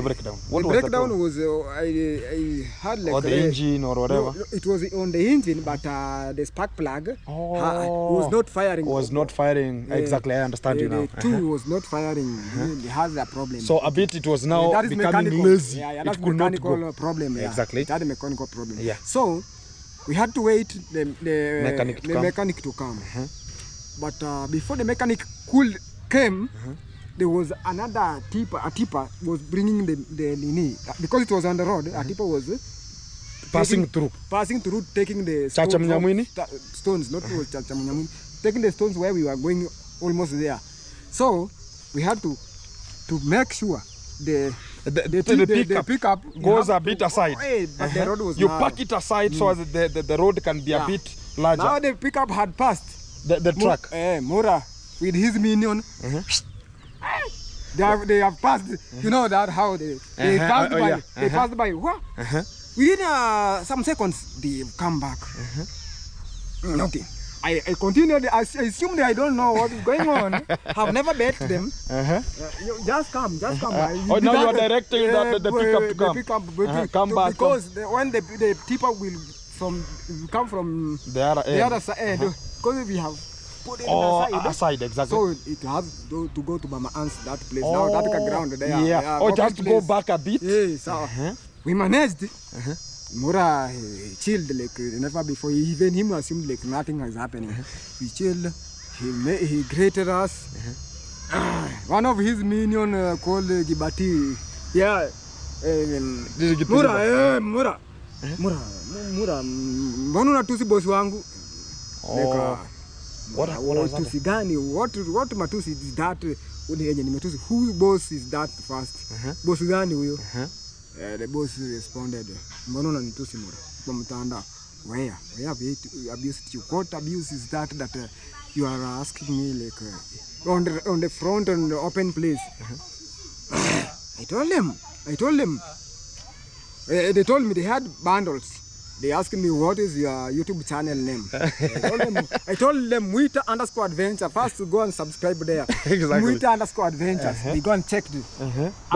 breakdown? What The was breakdown the was I had like or the engine or whatever. No, it was on the engine, but the spark plug was not firing. Was not firing. Exactly, I understand you now. The two was not firing. It has a problem. So a bit it was now that is becoming mechanical. lazy. Yeah, it that's could not mechanical go. problem. Yeah. Exactly. It had a mechanical problem. Yeah. So we had to wait the mechanic to come. But before the mechanic came, there was another tipper. A tipper was bringing the nini because it was on the road. A tipper was passing through, taking the stones, not Chachamunyamwini, taking the stones where we were going almost there. So we had to make sure the pickup goes a bit aside. But the road was you narrow. park it aside so that the road can be a bit larger. Now the pickup had passed the truck. Mura with his minion. They have passed. You know that how they passed by. Yeah. They passed by. What? Within some seconds, they come back. Okay. I continued. I assumed I don't know what is going on. Have never met them. Just come. Now you are directing the pickup to come. Come back. Because when the tipper will come from the other side, because we have put it aside, exactly. So it has to go to Mama Ant's, that place. Now that ground there. Yeah. It has to go back a bit. Yeah. So we managed. Mura chilled like never before. Even him assumed like nothing is happening. We chilled. He greeted us. One of his minion called Gibati. Yeah. Mura. Mbona unatusi bosi wangu? What tusi gani? What matusi is that? Who boss is that first? Boss gani huyo? The boss responded, mbona unanitusi Mura? Kwa mtandao. Where have you abused you? What abuse is that you are asking me like on the front on the open place? I told them. They told me they had bundles. They asked me, what is your YouTube channel name? I told them Muita_adventure. First to go and subscribe there. Exactly. Muita_adventures. They go and check it.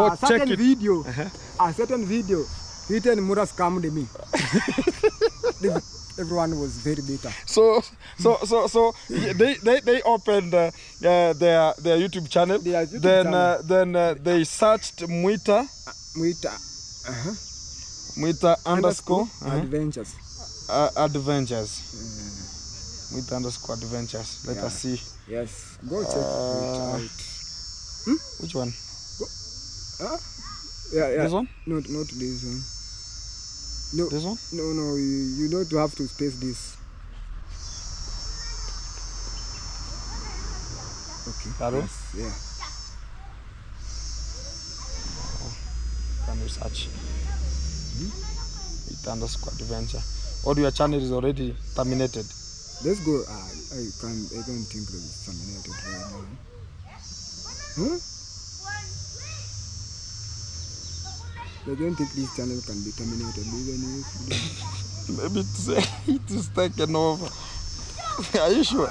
A certain video, written Mura scammed me. Everyone was very bitter. So they opened their YouTube channel. Then they searched Muita. Adventures. Adventures. Muita_adventures. Let us see. Yes. Go check it out. Which one? Yeah. This one? Not this one. No. This one? No. You don't have to space this. Okay. That one? Yes. Yeah. Can we search? Muita_adventure. Or your channel is already terminated. Let's go. I don't think that it's terminated right now. I don't think this channel can be terminated even if maybe it is taken over. Are you sure?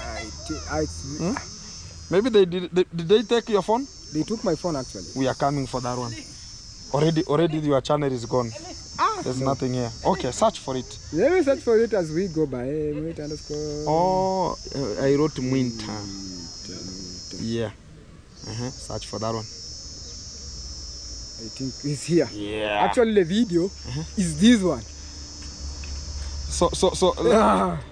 Maybe did they take your phone? They took my phone actually. We are coming for that one. Already your channel is gone. There's nothing here. Okay, search for it. Let me search for it as we go by. Oh, I wrote Muita. Yeah. Search for that one. I think it's here. Yeah. Actually, the video is this one.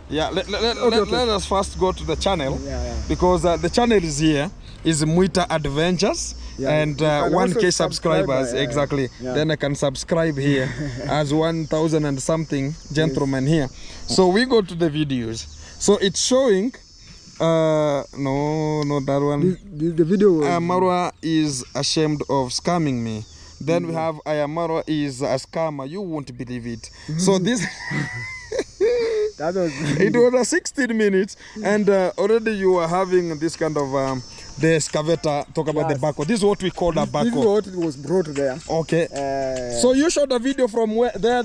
Yeah, let us first go to the channel, because the channel is here, is Muita Adventures, and 1K subscribers, exactly. Then I can subscribe here as 1,000 and something gentlemen here. So we go to the videos. So it's showing, no, not that one. The video was... Marwa is ashamed of scamming me. Then we have Marwa is a scammer. You won't believe it. So this... That was... It was a 16 minutes, and already you are having this kind of the excavator. Talk about the backhoe. This is what we call a backhoe. This is what was brought there. Okay. So you showed a video from where? There?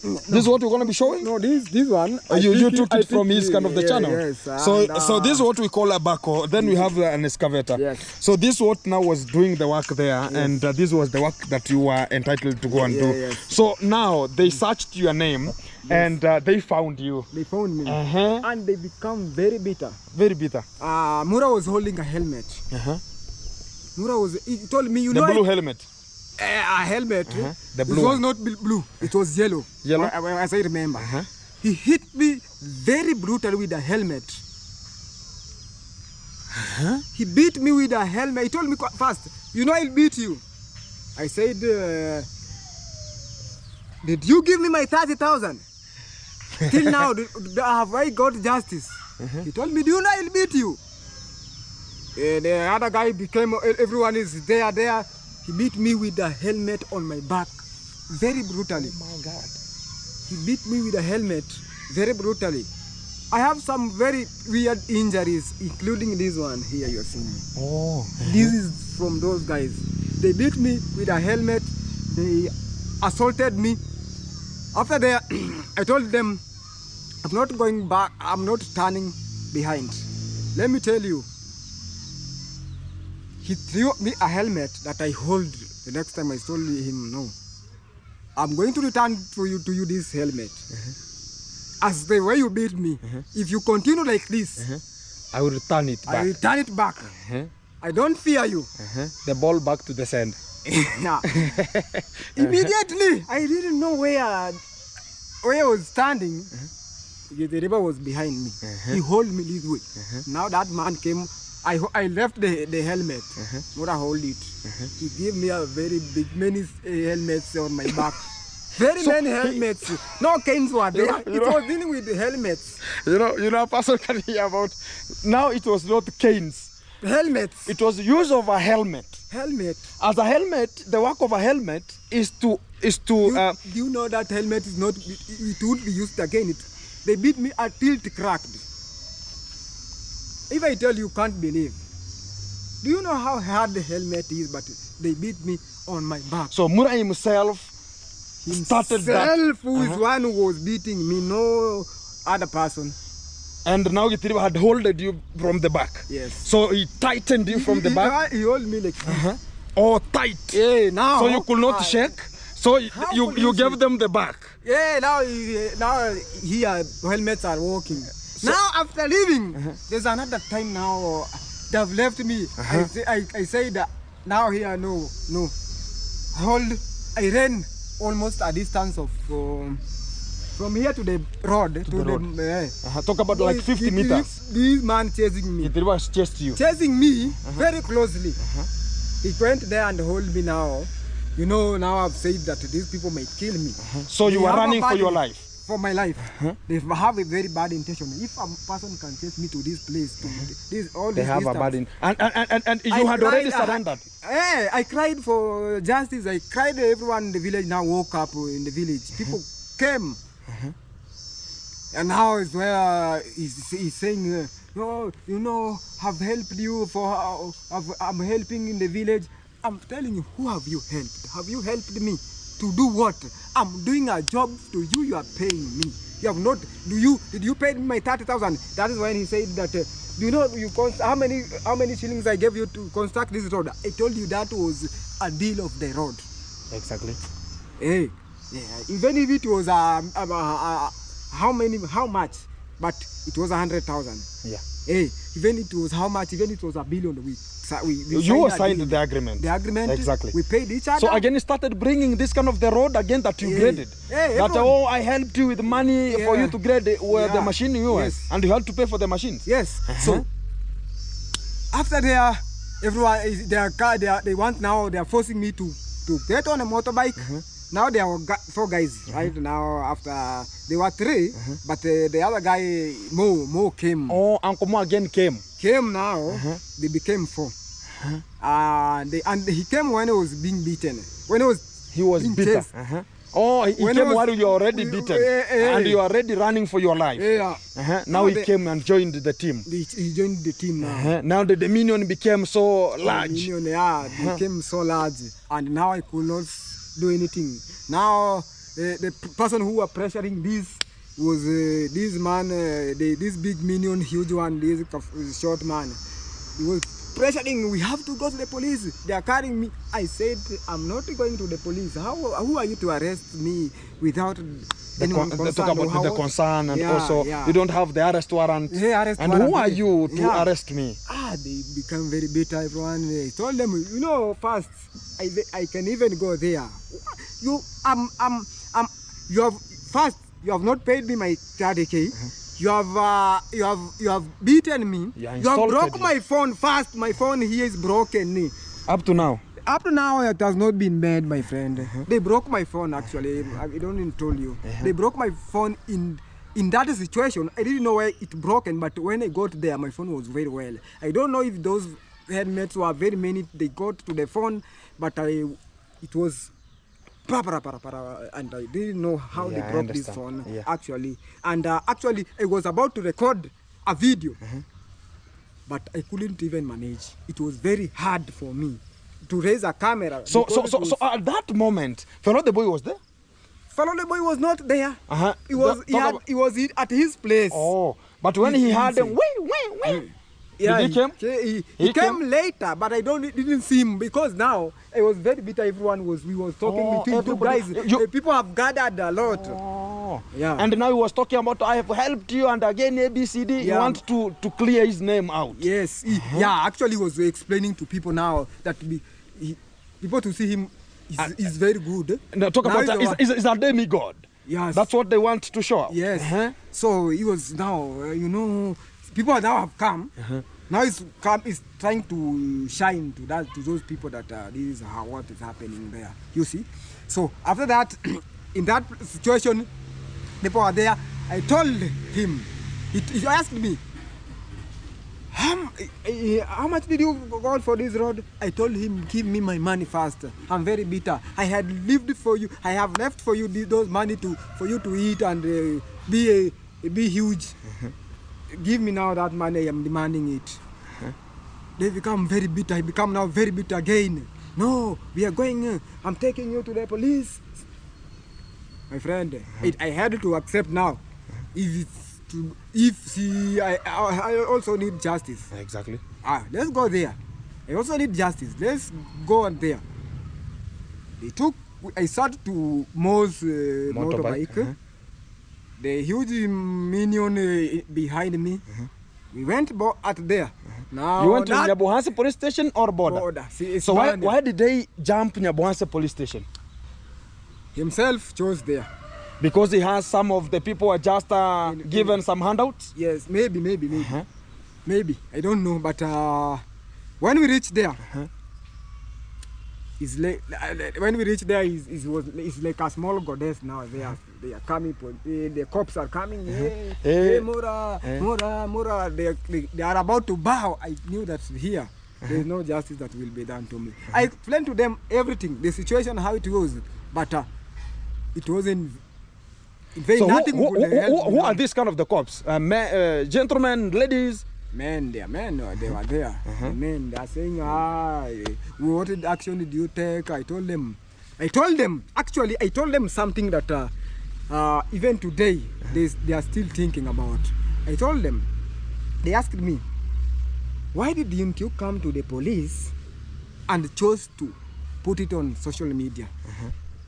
No. This is what we're going to be showing? No, this one. You took it from his kind of the channel. Yes. So this is what we call a backhoe. Then we have an excavator. Yes. So this is what now was doing the work there, and this was the work that you were entitled to go and do. Yes. So now they searched your name, and they found you. They found me. And they become very bitter. Very bitter. Mura was holding a helmet. Mura was... He told me, the blue helmet. A helmet. The blue it was not blue. It was yellow. Yellow? As I remember. He hit me very brutally with a helmet. He beat me with a helmet. He told me first, I'll beat you. I said, did you give me my 30,000? Till now, have I got justice? He told me, I'll beat you. The other guy became, everyone is there. He beat me with a helmet on my back, very brutally. Oh my God. He beat me with a helmet, very brutally. I have some very weird injuries, including this one here you're seeing. Oh. This is from those guys. They beat me with a helmet. They assaulted me. After that, I told them, I'm not going back. I'm not turning behind. Let me tell you. He threw me a helmet that I hold. The next time I told him, no, I'm going to return to you this helmet. As the way you beat me, if you continue like this, I will return it back. I will turn it back. I don't fear you. The ball back to the sand. Immediately, I didn't know where I was standing. The river was behind me. He held me this way. Now that man came. I left the helmet. Mura hold it. He gave me a very big, many helmets on my back. Many helmets. No canes were there. It was dealing with the helmets. A person can hear about. Now it was not canes. Helmets. It was use of a helmet. Helmet. As a helmet, the work of a helmet is to. Do you know that helmet is not? It would be used again. They beat me until it cracked. If I tell you, can't believe. Do you know how hard the helmet is? But they beat me on my back. So Mura himself started that. Who is one who was beating me, no other person. And now Gitiriba had holded you from the back. Yes. So he tightened you from the back. He held me like this. Oh, tight. Yeah, now. So you could not shake. So you gave them the back. Yeah, now here helmets are working. So, now after leaving, there's another time now they've left me. I say that now here no. I ran almost a distance of from here to the road to the talk about like 50 meters. This man chasing me. It was chased you. Chasing me very closely. He went there and hold me now. Now I've said that these people might kill me. So you were running for your life? For my life. They have a very bad intention. If a person can chase me to this place, they have a bad intention. And you had already surrendered. I cried for justice. I cried. Everyone in the village now woke up in the village. People came. And now is where he's saying, have helped you for, I'm helping in the village. I'm telling you, who have you helped? Have you helped me? To do what? I'm doing a job to you. You are paying me. You have not. Did you pay me my 30,000? That is when he said that. Do you know how many shillings I gave you to construct this road? I told you that was a deal of the road. Exactly. Hey, even if it was how much? but it was 100,000. Yeah. Hey, even it was how much? Even it was $1 billion. We You signed the agreement. The agreement. Exactly. We paid each other. So again, you started bringing this kind of the road again that you graded. Hey, that I helped you with money for you to grade the machine yours, and you had to pay for the machines. Yes. So after everyone their car, they want now. They are forcing me to get on a motorbike. Now there are 4 guys right now. After they were 3, but the other guy Mo came. Oh, Uncle Mo again came. Came now. They became 4. And he came when he was being beaten. When he was being beaten. Oh, he came while you were already beaten, and you are already running for your life. Yeah. Now he came and joined the team. He joined the team now. Now the Dominion became so large. Became so large, and now I could not do anything. Now the person who was pressuring this was this man, this big minion, huge one, this short man. He was pressuring, we have to go to the police. They are carrying me. I said, I'm not going to the police. Who are you to arrest me without anyone concerned? Talk about the concern, and also you don't have the arrest warrant. And who are you to arrest me? They become very bitter, everyone. I told them, first, I can even go there. You have not paid me my 30K. You have beaten me. You have broke my phone first. My phone here is broken. Up to now? Up to now, it has not been made, my friend. They broke my phone, actually. I don't even tell you. They broke my phone in that situation. I didn't know where it broken, but when I got there, my phone was very well. I don't know if those helmets were very many. They got to the phone, but it was and I didn't know how they broke this phone actually. And actually, I was about to record a video, but I couldn't even manage. It was very hard for me to raise a camera. So at that moment, Fellow the boy was there? Fellow the boy was not there. He was at his place. Oh, but when he had them, yeah, he came later, but I didn't see him because now it was very bitter. We was talking between 2 guys. People have gathered a lot. Oh. Yeah. And now he was talking about, I have helped you, and again ABCD. You want to clear his name out. Yes. Yeah. Actually, he was explaining to people now that people to see him is very good. Now talk about that. Is a demigod. Yes. That's what they want to show. Yes. So he was now, people now have come. Now he's trying to shine to those people that this is what is happening there. You see. So after that, in that situation, people are there. I told him. He asked me, how much did you go for this road? I told him, give me my money first. I'm very bitter. I had lived for you. I have left for you those money for you to eat and be huge. Give me now that money. I'm demanding it. They become very bitter. I become now very bitter again. No, we are going. I'm taking you to the police. My friend, I had to accept now. I also need justice. Exactly. Let's go there. I also need justice. Let's go on there. I started to Mo's motorbike. The huge minion behind me. We went at there. Now you went to Nyabuhanse police station or border? So why did they jump Nyabuhanse police station? Himself chose there. Because he has some of the people are just given some handouts? Yes, maybe. Maybe. I don't know, but when we reached there, when we reached there, it's like a small goddess now. They are coming. The cops are coming. Hey, Mura. They are about to bow. I knew that here there is no justice that will be done to me. I explained to them everything, the situation, how it was, but it wasn't. So who are these kind of the cops? Gentlemen, ladies? Men, they are men. They were there. The men, they are saying, what action did you take? I told them something that even today they are still thinking about. I told them, they asked me, why didn't you come to the police and chose to put it on social media?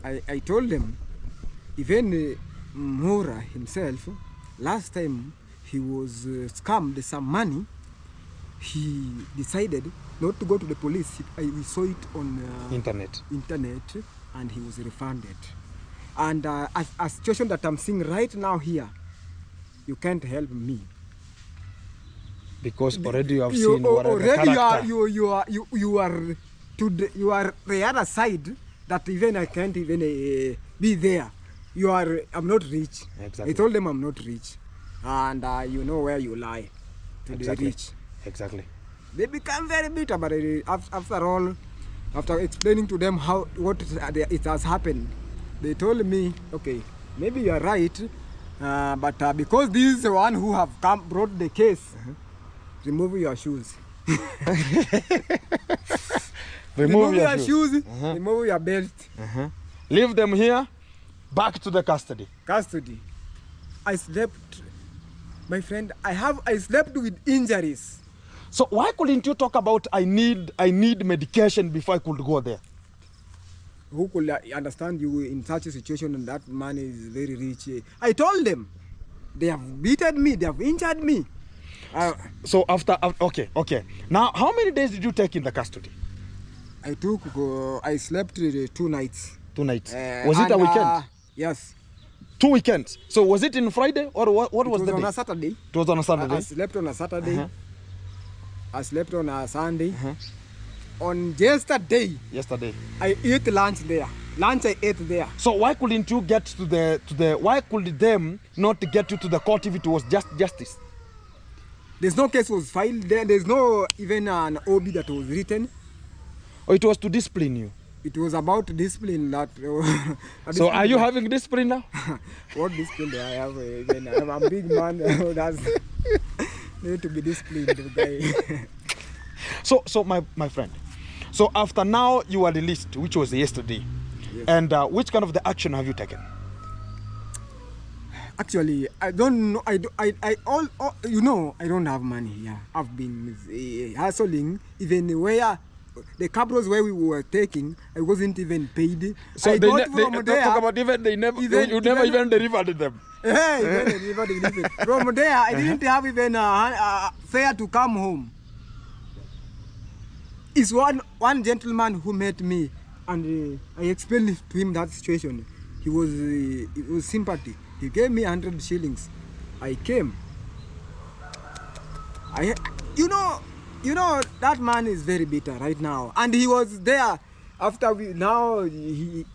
I told them, even Mura himself, last time he was scammed some money. He decided not to go to the police. We saw it on internet, and he was refunded. And a situation that I'm seeing right now here, you can't help me. Because already you have seen what already you are the other side that even I can't even be there. I'm not rich. Exactly. I told them I'm not rich, and you know where you lie to the rich. Exactly. They become very bitter, but after all, after explaining to them what it has happened, they told me, okay, maybe you are right, but because this is the one who have brought the case, remove your shoes. remove your shoes. Remove your belt. Leave them here. Back to the custody. I slept, my friend. I slept with injuries. So why couldn't you talk about I need medication before I could go there? Who could understand you in such a situation, and that man is very rich? I told them. They have beaten me. They have injured me. So after okay. Now, how many days did you take in the custody? I slept 2 nights. 2 nights. Was it a weekend? Yes. 2 weekends. So was it in Friday or what was the day? It was on a Saturday. It was on a Saturday. I slept on a Saturday. I slept on a Sunday. On yesterday, I ate lunch there. I ate there. So why couldn't you get to the why could them not get you to the court if it was just justice? There's no case was filed there. There's no even an OB that was written. Or it was to discipline you? It was about discipline. So are you having discipline now? What discipline do I have? I'm a big man. That's need to be disciplined, guy. So my friend. So after now you are released, which was yesterday. Yes. And which kind of the action have you taken? Actually, I don't know. I you know, I don't have money. Yeah, I've been hustling even where the cabros where we were taking, I wasn't even paid. So I they talk about even they never you never even delivered them. Hey, from there I didn't have even a fare to come home. It's one gentleman who met me, and I explained to him that situation. It was sympathy. He gave me 100 shillings. I came. You know that man is very bitter right now, and he was there after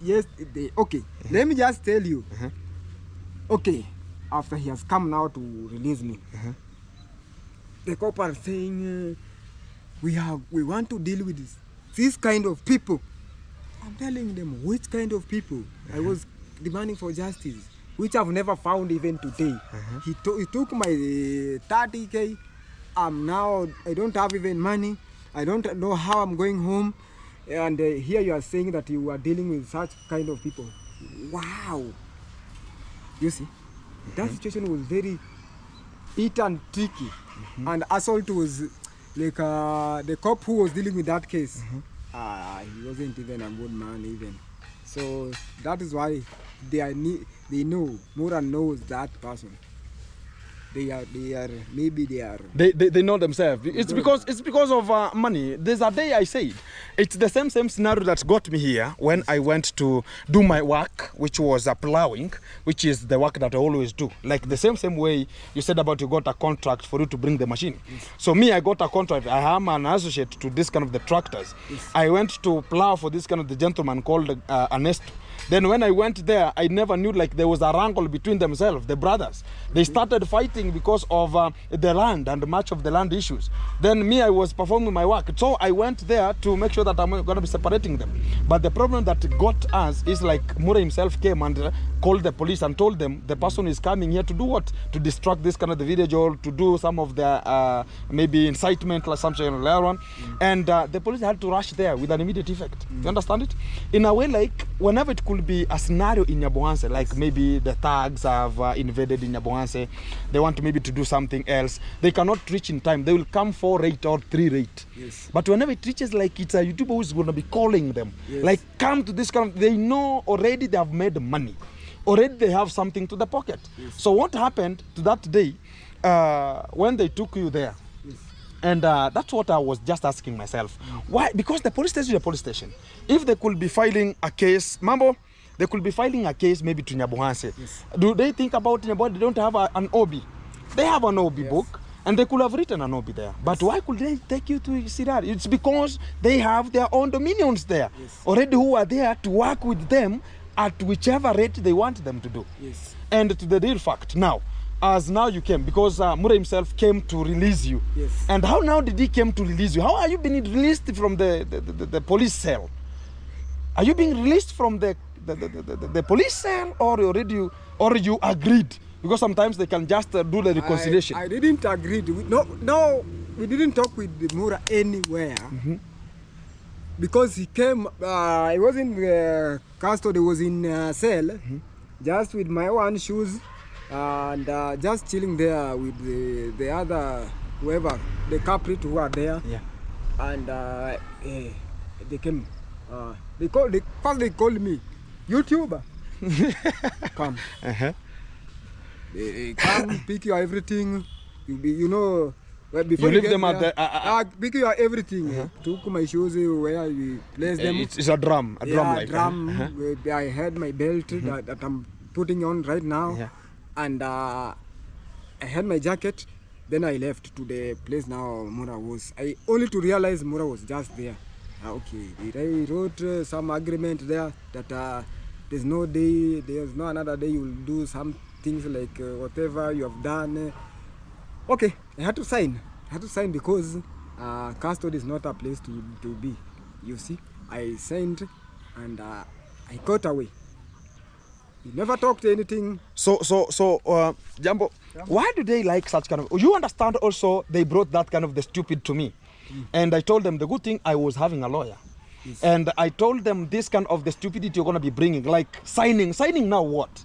yesterday. Okay, let me just tell you. Okay, after he has come now to release me, the cop are saying we want to deal with this kind of people. I'm telling them which kind of people. I was demanding for justice, which I've never found even today. He took my 30K. Now I don't have even money. I don't know how I'm going home. And here you are saying that you are dealing with such kind of people. Wow. You see, that situation was very hit and tricky. And assault was like the cop who was dealing with that case. He wasn't even a good man even. So that is why they know, Mura knows that person. They know themselves. It's because of money. There's a day I said it's the same scenario that got me here when I went to do my work, which was plowing, which is the work that I always do. Like the same way you said about you got a contract for you to bring the machine. Yes. So me, I got a contract. I am an associate to this kind of the tractors. Yes. I went to plow for this kind of the gentleman called Ernesto. Then when I went there, I never knew like there was a wrangle between themselves, the brothers. They started fighting because of the land and much of the land issues. Then me, I was performing my work. So I went there to make sure that I'm going to be separating them. But the problem that got us is like Mura himself came and called the police and told them the person is coming here to do what? To distract this kind of the village or to do some of the maybe incitement or something later on. And the police had to rush there with an immediate effect. You understand it? In a way, like whenever it could be a scenario in Nyabohanse, like maybe the thugs have invaded in Nyabohanse, they want maybe to do something else, they cannot reach in time. They will come 4 rate or 3 rate. Yes. But whenever it reaches, like it's a YouTuber who's going to be calling them, yes, like come to this kind of, they know already they have made money. Already they have something to the pocket. Yes. So what happened to that day, when they took you there, Yes. and that's what I was just asking myself. Why? Because the police station is a police station. If they could be filing a case, Mambo, they could be filing a case maybe to Nyabuhanse. Yes. Do they think about Nyabuhanse? They don't have an OB. They have an OB Yes. book, and they could have written an OB there. But why could they take you to Sirar? It's because they have their own dominions there, Yes. already, who are there to work with them at whichever rate they want them to do. Yes. And to the real fact, now, as now you came, because Mura himself came to release you. Yes. And how now did he came to release you? How are you being released from the police cell? Are you being released from the police cell, or you agreed? Because sometimes they can just do the reconciliation. I didn't agree. No, we didn't talk with Mura anywhere. Because he came, I was in custody, was in cell, just with my one shoes, and just chilling there with the other, whoever, the culprit who are there. Yeah. And they came. First they called me, YouTuber. Come. They come, pick your everything. Well, before You leave them at the... pick your everything. Took my shoes where we placed them. It's a drum, like. Drum. I had my belt that I'm putting on right now. Yeah. And I had my jacket. Then I left to the place now Mura was. I only to realize Mura was just there. Okay, I wrote some agreement there that there's no another day you'll do some things like whatever you have done. Okay, I had to sign. Because custody is not a place to be. You see, I signed and I got away. He never talked anything. So, Jambo, why do they like such kind of... You understand also, they brought that kind of the stupid to me. And I told them the good thing, I was having a lawyer. Yes. And I told them this kind of the stupidity you're going to be bringing, like signing now what?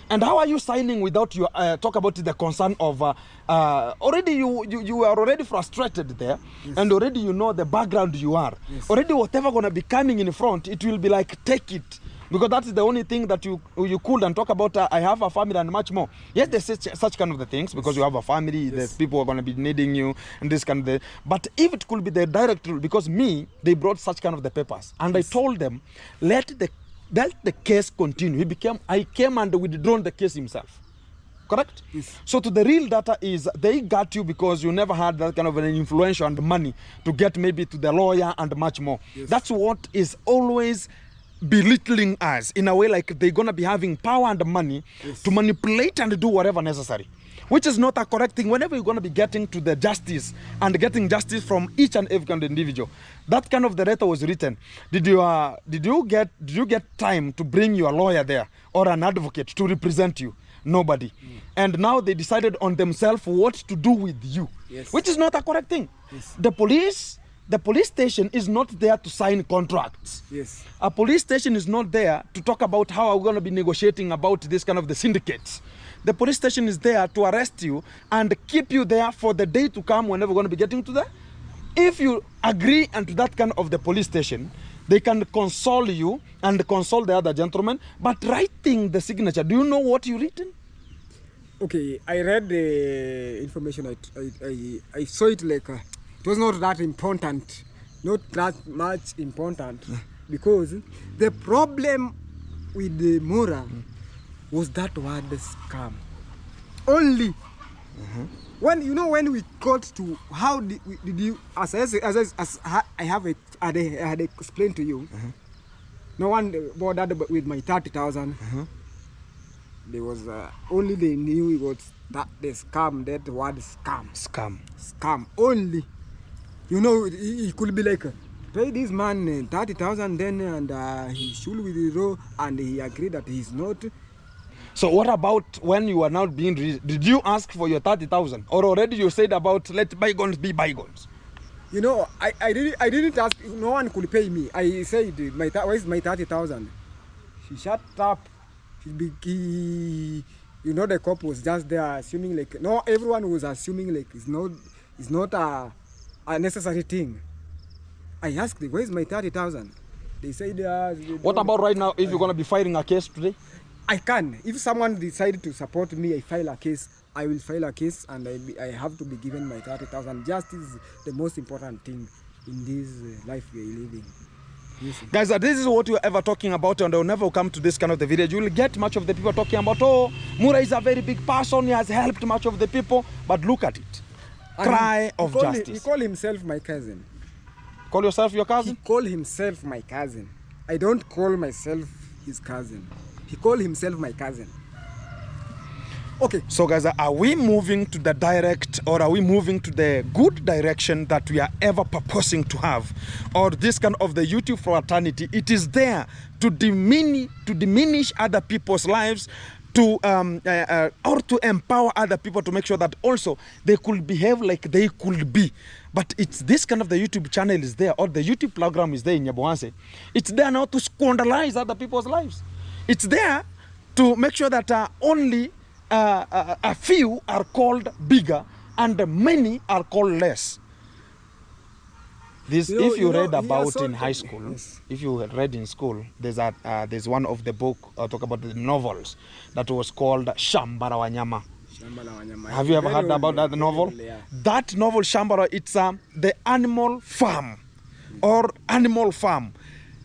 And how are you signing without you talk about the concern of already you are already frustrated there. Yes. And already you know the background you are. Yes. Already whatever going to be coming in front, it will be like take it. Because that is the only thing that you could and talk about. I have a family and much more. Yes, there's such kind of the things because you have a family. Yes. There's people who are going to be needing you and this kind of the. But if it could be the direct rule, because they brought such kind of the papers, and yes. I told them, let the case continue. I came and withdrawn the case himself. Correct? Yes. So to the real data is they got you because you never had that kind of an influence and money to get maybe to the lawyer and much more. Yes. That's what is always belittling us in a way, like they're gonna be having power and money. Yes. To manipulate and do whatever necessary, which is not a correct thing. Whenever you're gonna be getting to the justice and getting justice from each and every kind of individual, that kind of the letter was written. Did you get time to bring your lawyer there or an advocate to represent you? Nobody. And now they decided on themselves what to do with you. Yes. Which is not a correct thing. Yes. The police station is not there to sign contracts. Yes. A police station is not there to talk about how we're going to be negotiating about this kind of the syndicates. The police station is there to arrest you and keep you there for the day to come whenever we're going to be getting to that. If you agree and to that kind of the police station, they can console you and console the other gentleman. But writing the signature, do you know what you written? Okay, I read the information. I saw it like... it was not that important, not that much important, because the problem with the Mura was that word scam. Only when we got to how did you as I had explained to you, no one bothered with my 30,000. There was only they knew it was that the scam, that word scam only. You know, he could be like, pay this man 30,000 then, and he should withdraw, and he agreed that he's not. So what about when you are now being released? Did you ask for your 30,000, or already you said about let bygones be bygones? You know, I didn't ask. No one could pay me. I said, where's my 30,000? She shut up. You know, the cop was just there assuming like, no, everyone was assuming like it's not a necessary thing. I asked them, where's my 30,000? They said... what about right now, if you're going to be filing a case today? I can. If someone decided to support me, I file a case I will file a case and I have to be given my 30,000. Justice is the most important thing in this life we are living. Yes. Guys, this is what we are ever talking about, and I will never come to this kind of the video. You will get much of the people talking about, oh, Mura is a very big person, he has helped much of the people, but look at it. Cry of justice. He called himself my cousin. Call yourself your cousin? He called himself my cousin. I don't call myself his cousin. He called himself my cousin. Okay. So guys, are we moving to the direct, or are we moving to the good direction that we are ever purposing to have? Or this kind of the YouTube fraternity, it is there to diminish other people's lives, to or to empower other people to make sure that also they could behave like they could be. But it's this kind of the YouTube channel is there, or the YouTube program is there in Nyabohanse. It's there now to squanderize other people's lives. It's there to make sure that only a few are called bigger and many are called less. This, if you read about in high school, yes. If you read in school, there's one of the book talk about the novels that was called Shambara Wanyama. Have you ever heard about that novel? Yeah. That novel Shambara, it's the animal farm or animal farm.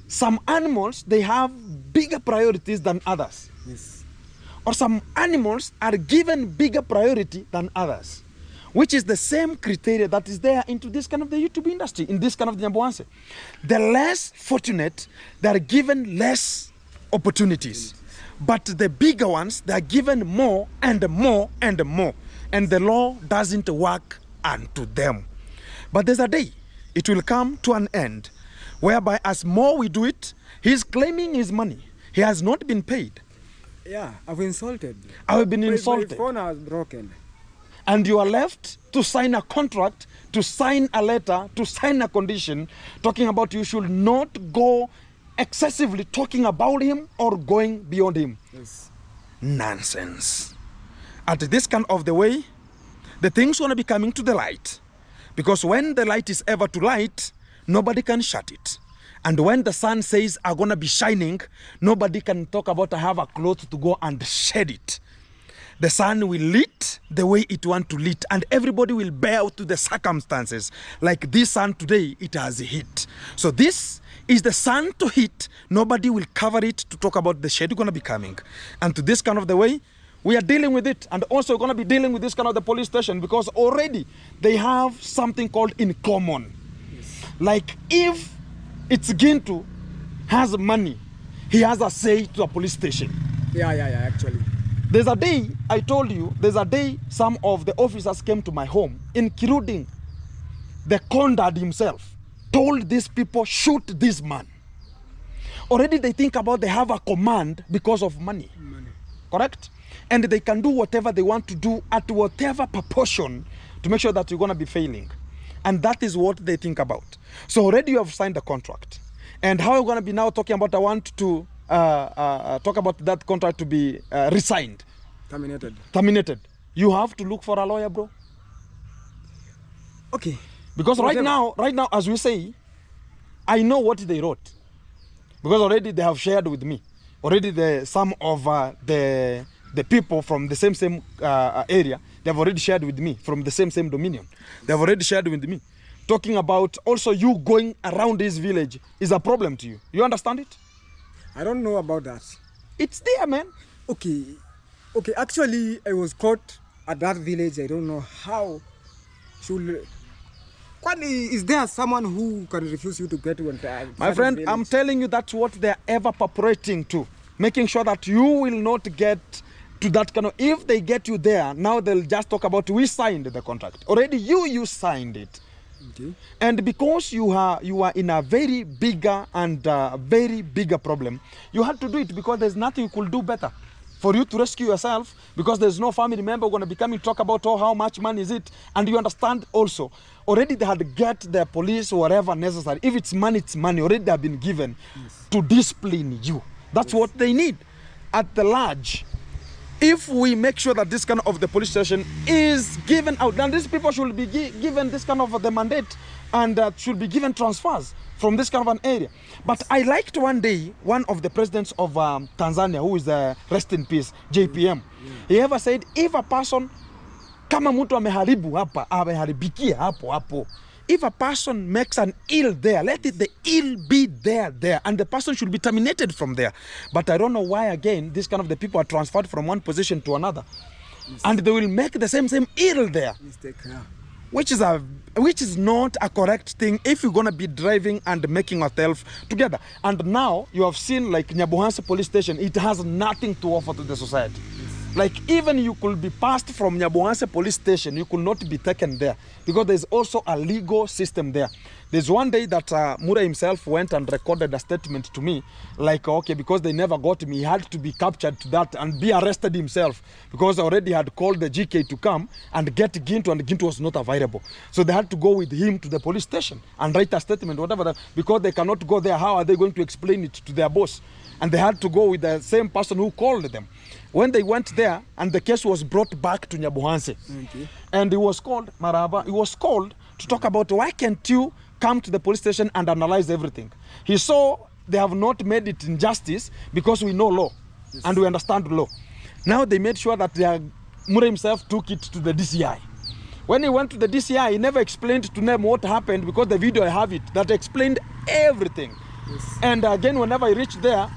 Some animals, they have bigger priorities than others. Yes. Or some animals are given bigger priority than others, which is the same criteria that is there into this kind of the YouTube industry, in this kind of the Nyabohanse. The less fortunate, they are given less opportunities. But the bigger ones, they are given more and more and more. And the law doesn't work unto them. But there's a day, it will come to an end, whereby as more we do it, he's claiming his money. He has not been paid. Yeah, I've been insulted. I've been insulted. My phone has broken. And you are left to sign a contract, to sign a letter, to sign a condition, talking about you should not go excessively talking about him or going beyond him. Yes. Nonsense. At this kind of the way, the things want to be coming to the light. Because when the light is ever to light, nobody can shut it. And when the sun says are going to be shining, nobody can talk about I have a cloth to go and shed it. The sun will lit the way it want to lit, and everybody will bear to the circumstances. Like this sun today, it has hit. So this is the sun to hit. Nobody will cover it to talk about the shade going to be coming. And to this kind of the way, we are dealing with it. And also going to be dealing with this kind of the police station, because already they have something called in common. Yes. Like if it's Gintu has money, he has a say to a police station. Yeah, actually. There's a day, I told you, there's a day some of the officers came to my home in Kiruding. The Condad himself told these people, shoot this man. Already they think about they have a command because of money. Correct? And they can do whatever they want to do at whatever proportion to make sure that you're going to be failing. And that is what they think about. So already you have signed the contract. And how are you going to be now talking about I want to talk about that contract to be resigned? Terminated. You have to look for a lawyer, bro. Okay. Because right now, as we say, I know what they wrote. Because already they have shared with me. Already some of the people from the same area, they have already shared with me, from the same dominion. They have already shared with me. Talking about also you going around this village is a problem to you. You understand it? I don't know about that. It's there, man. Okay, actually, I was caught at that village. I don't know how. Is there someone who can refuse you to get to my friend, village? I'm telling you that's what they're ever purporting to. Making sure that you will not get to that kind of... If they get you there, now they'll just talk about we signed the contract. Already you signed it. Okay. And because you are in a very bigger problem, you had to do it because there's nothing you could do better for you to rescue yourself, because there's no family member going to be coming to talk about how much money is it. And you understand also, already they had to get the police or whatever necessary. If it's money, it's money. Already they have been given to discipline you. That's what they need at the large. If we make sure that this kind of the police station is given out, then these people should be given this kind of the mandate, and should be given transfers from this kind of an area. But I liked one day, one of the presidents of Tanzania, who is rest in peace, JPM, he ever said, if a person Kama mtu ameharibu hapa, ameharibikia hapo. If a person makes an ill there, let it the ill be there, and the person should be terminated from there. But I don't know why again this kind of the people are transferred from one position to another, and they will make the same ill there. Mistake, yeah. Which is not a correct thing if you're gonna be driving and making yourself together. And now you have seen like Nyabuhanse police station, it has nothing to offer to the society. Like even you could be passed from Nyabuhanse police station, you could not be taken there because there's also a legal system there. There's one day that Mura himself went and recorded a statement to me, like, okay, because they never got me, he had to be captured to that and be arrested himself because I already had called the GK to come and get Gintu, and Gintu was not available. So they had to go with him to the police station and write a statement, whatever that, because they cannot go there. How are they going to explain it to their boss? And they had to go with the same person who called them. When they went there, and the case was brought back to Nyabuhanse, and he was called, Marwa, he was called to talk about why can't you come to the police station and analyze everything. He saw they have not made it injustice because we know law and we understand law. Now they made sure that Mura himself took it to the DCI. When he went to the DCI, he never explained to them what happened because the video I have it that explained everything. And again, whenever he reached there,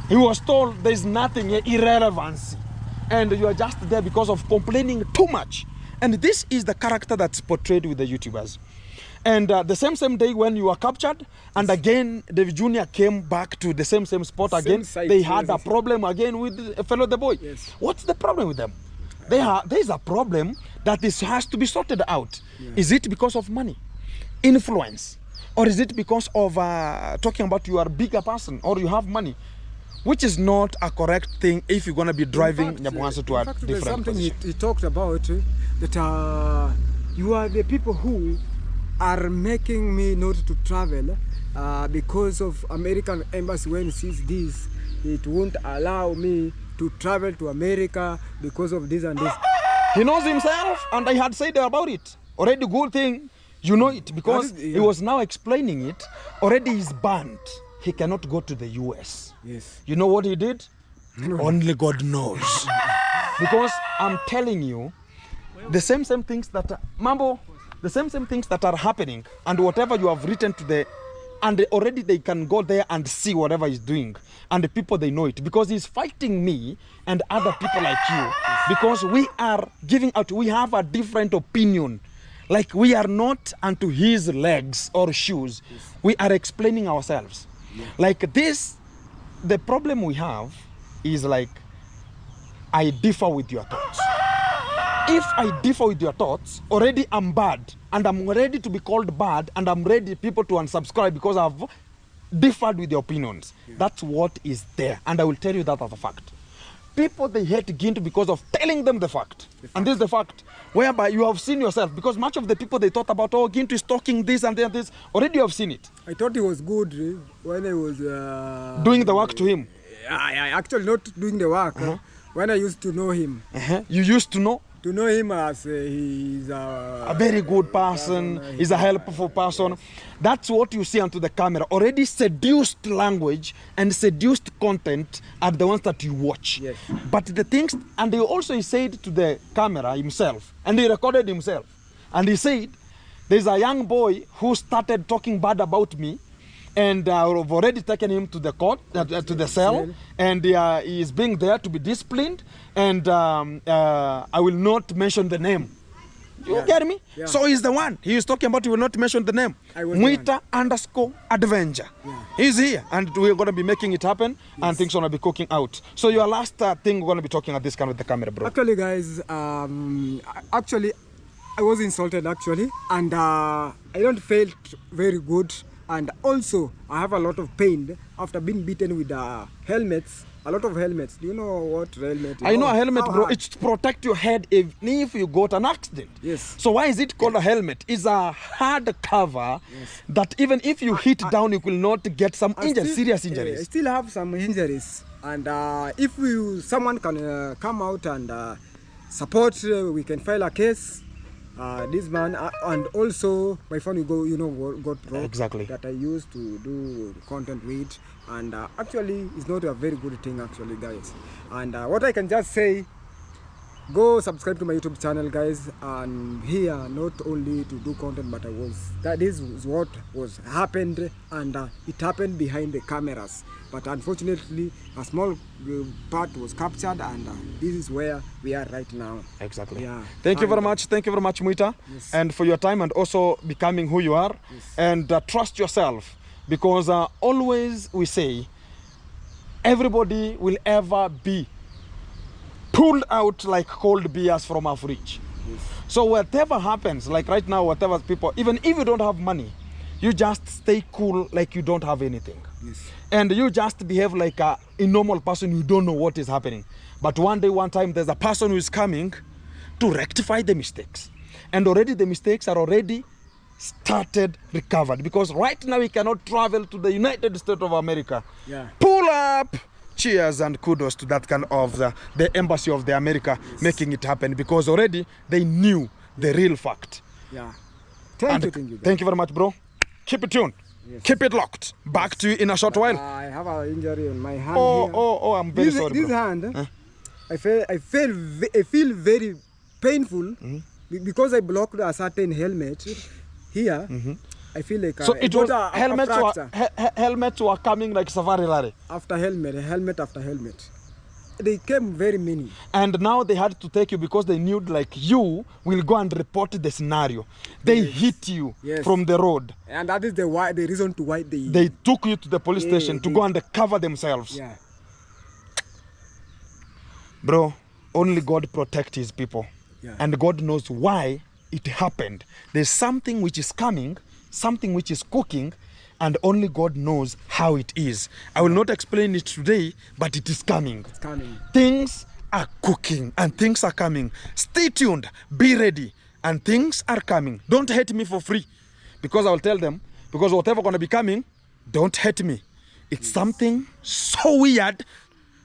he was told there is nothing, irrelevancy, and you are just there because of complaining too much. And this is the character that's portrayed with the YouTubers. And the same day when you were captured, and again David Jr. came back to the same spot again, they had a problem again with fellow the boy. Yes. What's the problem with them? There's a problem that this has to be sorted out. Yeah. Is it because of money, influence, or is it because of talking about you are a bigger person or you have money? Which is not a correct thing if you're going to be driving Nyabuhanse to a different there's something position. he talked about that you are the people who are making me not to travel because of American embassy. When it sees this, it won't allow me to travel to America because of this and this. He knows himself, and I had said about it. Already good thing, you know it, because he was now explaining it. Already he's banned. He cannot go to the US. Yes. You know what he did? Only God knows. Because I'm telling you, the same things that Mambo, the same things that are happening, and whatever you have written to the, and already they can go there and see whatever he's doing, and the people, they know it, because he's fighting me and other people like you, because we are giving out, we have a different opinion. Like we are not unto his legs or shoes. We are explaining ourselves. Like this, the problem we have is like, I differ with your thoughts. If I differ with your thoughts, already I'm bad, and I'm ready to be called bad, and I'm ready people to unsubscribe because I've differed with your opinions. That's what is there, and I will tell you that as a fact. People, they hate Gintu because of telling them the fact. And this is the fact, whereby you have seen yourself, because much of the people, they thought about, oh, Gintu is talking this and this, already you have seen it. I thought he was good when I was... doing the work to him. I actually not doing the work. When I used to know him. You used to know? To know him as he's a very good person, he's a helpful person. That's what you see onto the camera. Already seduced language and seduced content are the ones that you watch. Yes. But the things, and he said to the camera himself, and he recorded himself, and he said, there's a young boy who started talking bad about me, and I've already taken him to the court, to the cell, and he is being there to be disciplined, and I will not mention the name. You get me? Yeah. So he's the one. He is talking about, he will not mention the name. Mwita_adventure. Yeah. He's here, and we're going to be making it happen, and things are going to be cooking out. So your last thing we're going to be talking at this kind of the camera, bro. Actually, guys, actually, I was insulted, actually, and I don't feel very good. And also, I have a lot of pain after being beaten with helmets. A lot of helmets. Do you know what helmet is? I know a helmet, bro. It's to protect your head if you got an accident. Yes. So why is it called a helmet? It's a hard cover that even if you hit down, you will not get some serious injuries. I still have some injuries. And if someone can come out and support, we can file a case. This man and also my phone got broke. Exactly. That I used to do content with, and actually it's not a very good thing actually, guys. And what I can just say, Go subscribe to my YouTube channel, guys. And here, not only to do content, but that is what was happened, and it happened behind the cameras. But unfortunately, a small part was captured, and this is where we are right now. Exactly. Yeah. Thank you very much. Thank you very much, Muita, yes. and for your time, and also becoming who you are. Yes. And trust yourself, because always we say, everybody will ever be pulled out like cold beers from our fridge. Yes. So whatever happens, like right now, whatever people, even if you don't have money, you just stay cool like you don't have anything. Yes. And you just behave like a normal person. You don't know what is happening. But one day, one time, there's a person who is coming to rectify the mistakes. And already the mistakes are already started recovered. Because right now we cannot travel to the United States of America. Yeah. Pull up! Cheers and kudos to that kind of the embassy of the America, yes, making it happen, because already they knew the real fact. Yeah. Thank you. Thank you very much, bro. Keep it tuned. Yes. Keep it locked. Back to you in a short while. I have an injury on my hand. Oh, I'm very sorry, this bro. hand, I feel very painful, because I blocked a certain helmet here. I feel like so it was helmets were coming like safari rally. After helmet after helmet. They came very many. And now they had to take you because they knew like you will go and report the scenario. They hit you from the road. And that is the reason to why they took you to the police station to go and cover themselves. Yeah. Bro, only God protects his people. Yeah. And God knows why it happened. There's something which is coming, something which is cooking, and only God knows how it is. I will not explain it today, but it is coming. It's coming. Things are cooking and things are coming. Stay tuned, be ready, and things are coming. Don't hate me for free, because I will tell them, because whatever gonna be coming, don't hate me. It's something so weird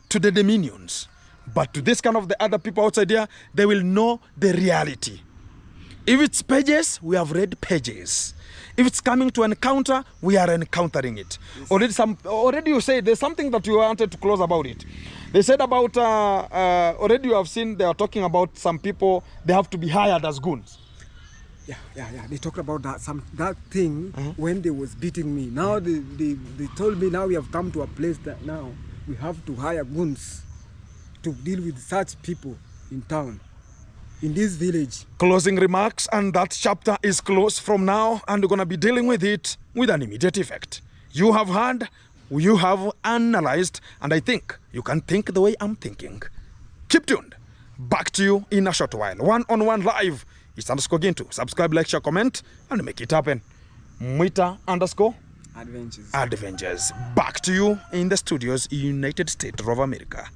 to the Dominions, but to this kind of the other people outside there, they will know the reality. If it's pages, we have read pages. If it's coming to encounter, we are encountering it. Yes. Already you say there's something that you wanted to close about it. They said about, already you have seen they are talking about some people, they have to be hired as goons. Yeah. They talked about that thing when they was beating me. Now they told me now we have come to a place that now we have to hire goons to deal with such people in town, in this village. Closing remarks, and that chapter is closed from now, and we're going to be dealing with it with an immediate effect. You have heard, you have analyzed, and I think you can think the way I'm thinking. Keep tuned. Back to you in a short while. One-on-one live. It's _Gintu. Subscribe, like, share, comment, and make it happen. Muita _Adventures. Back to you in the studios, United States of America.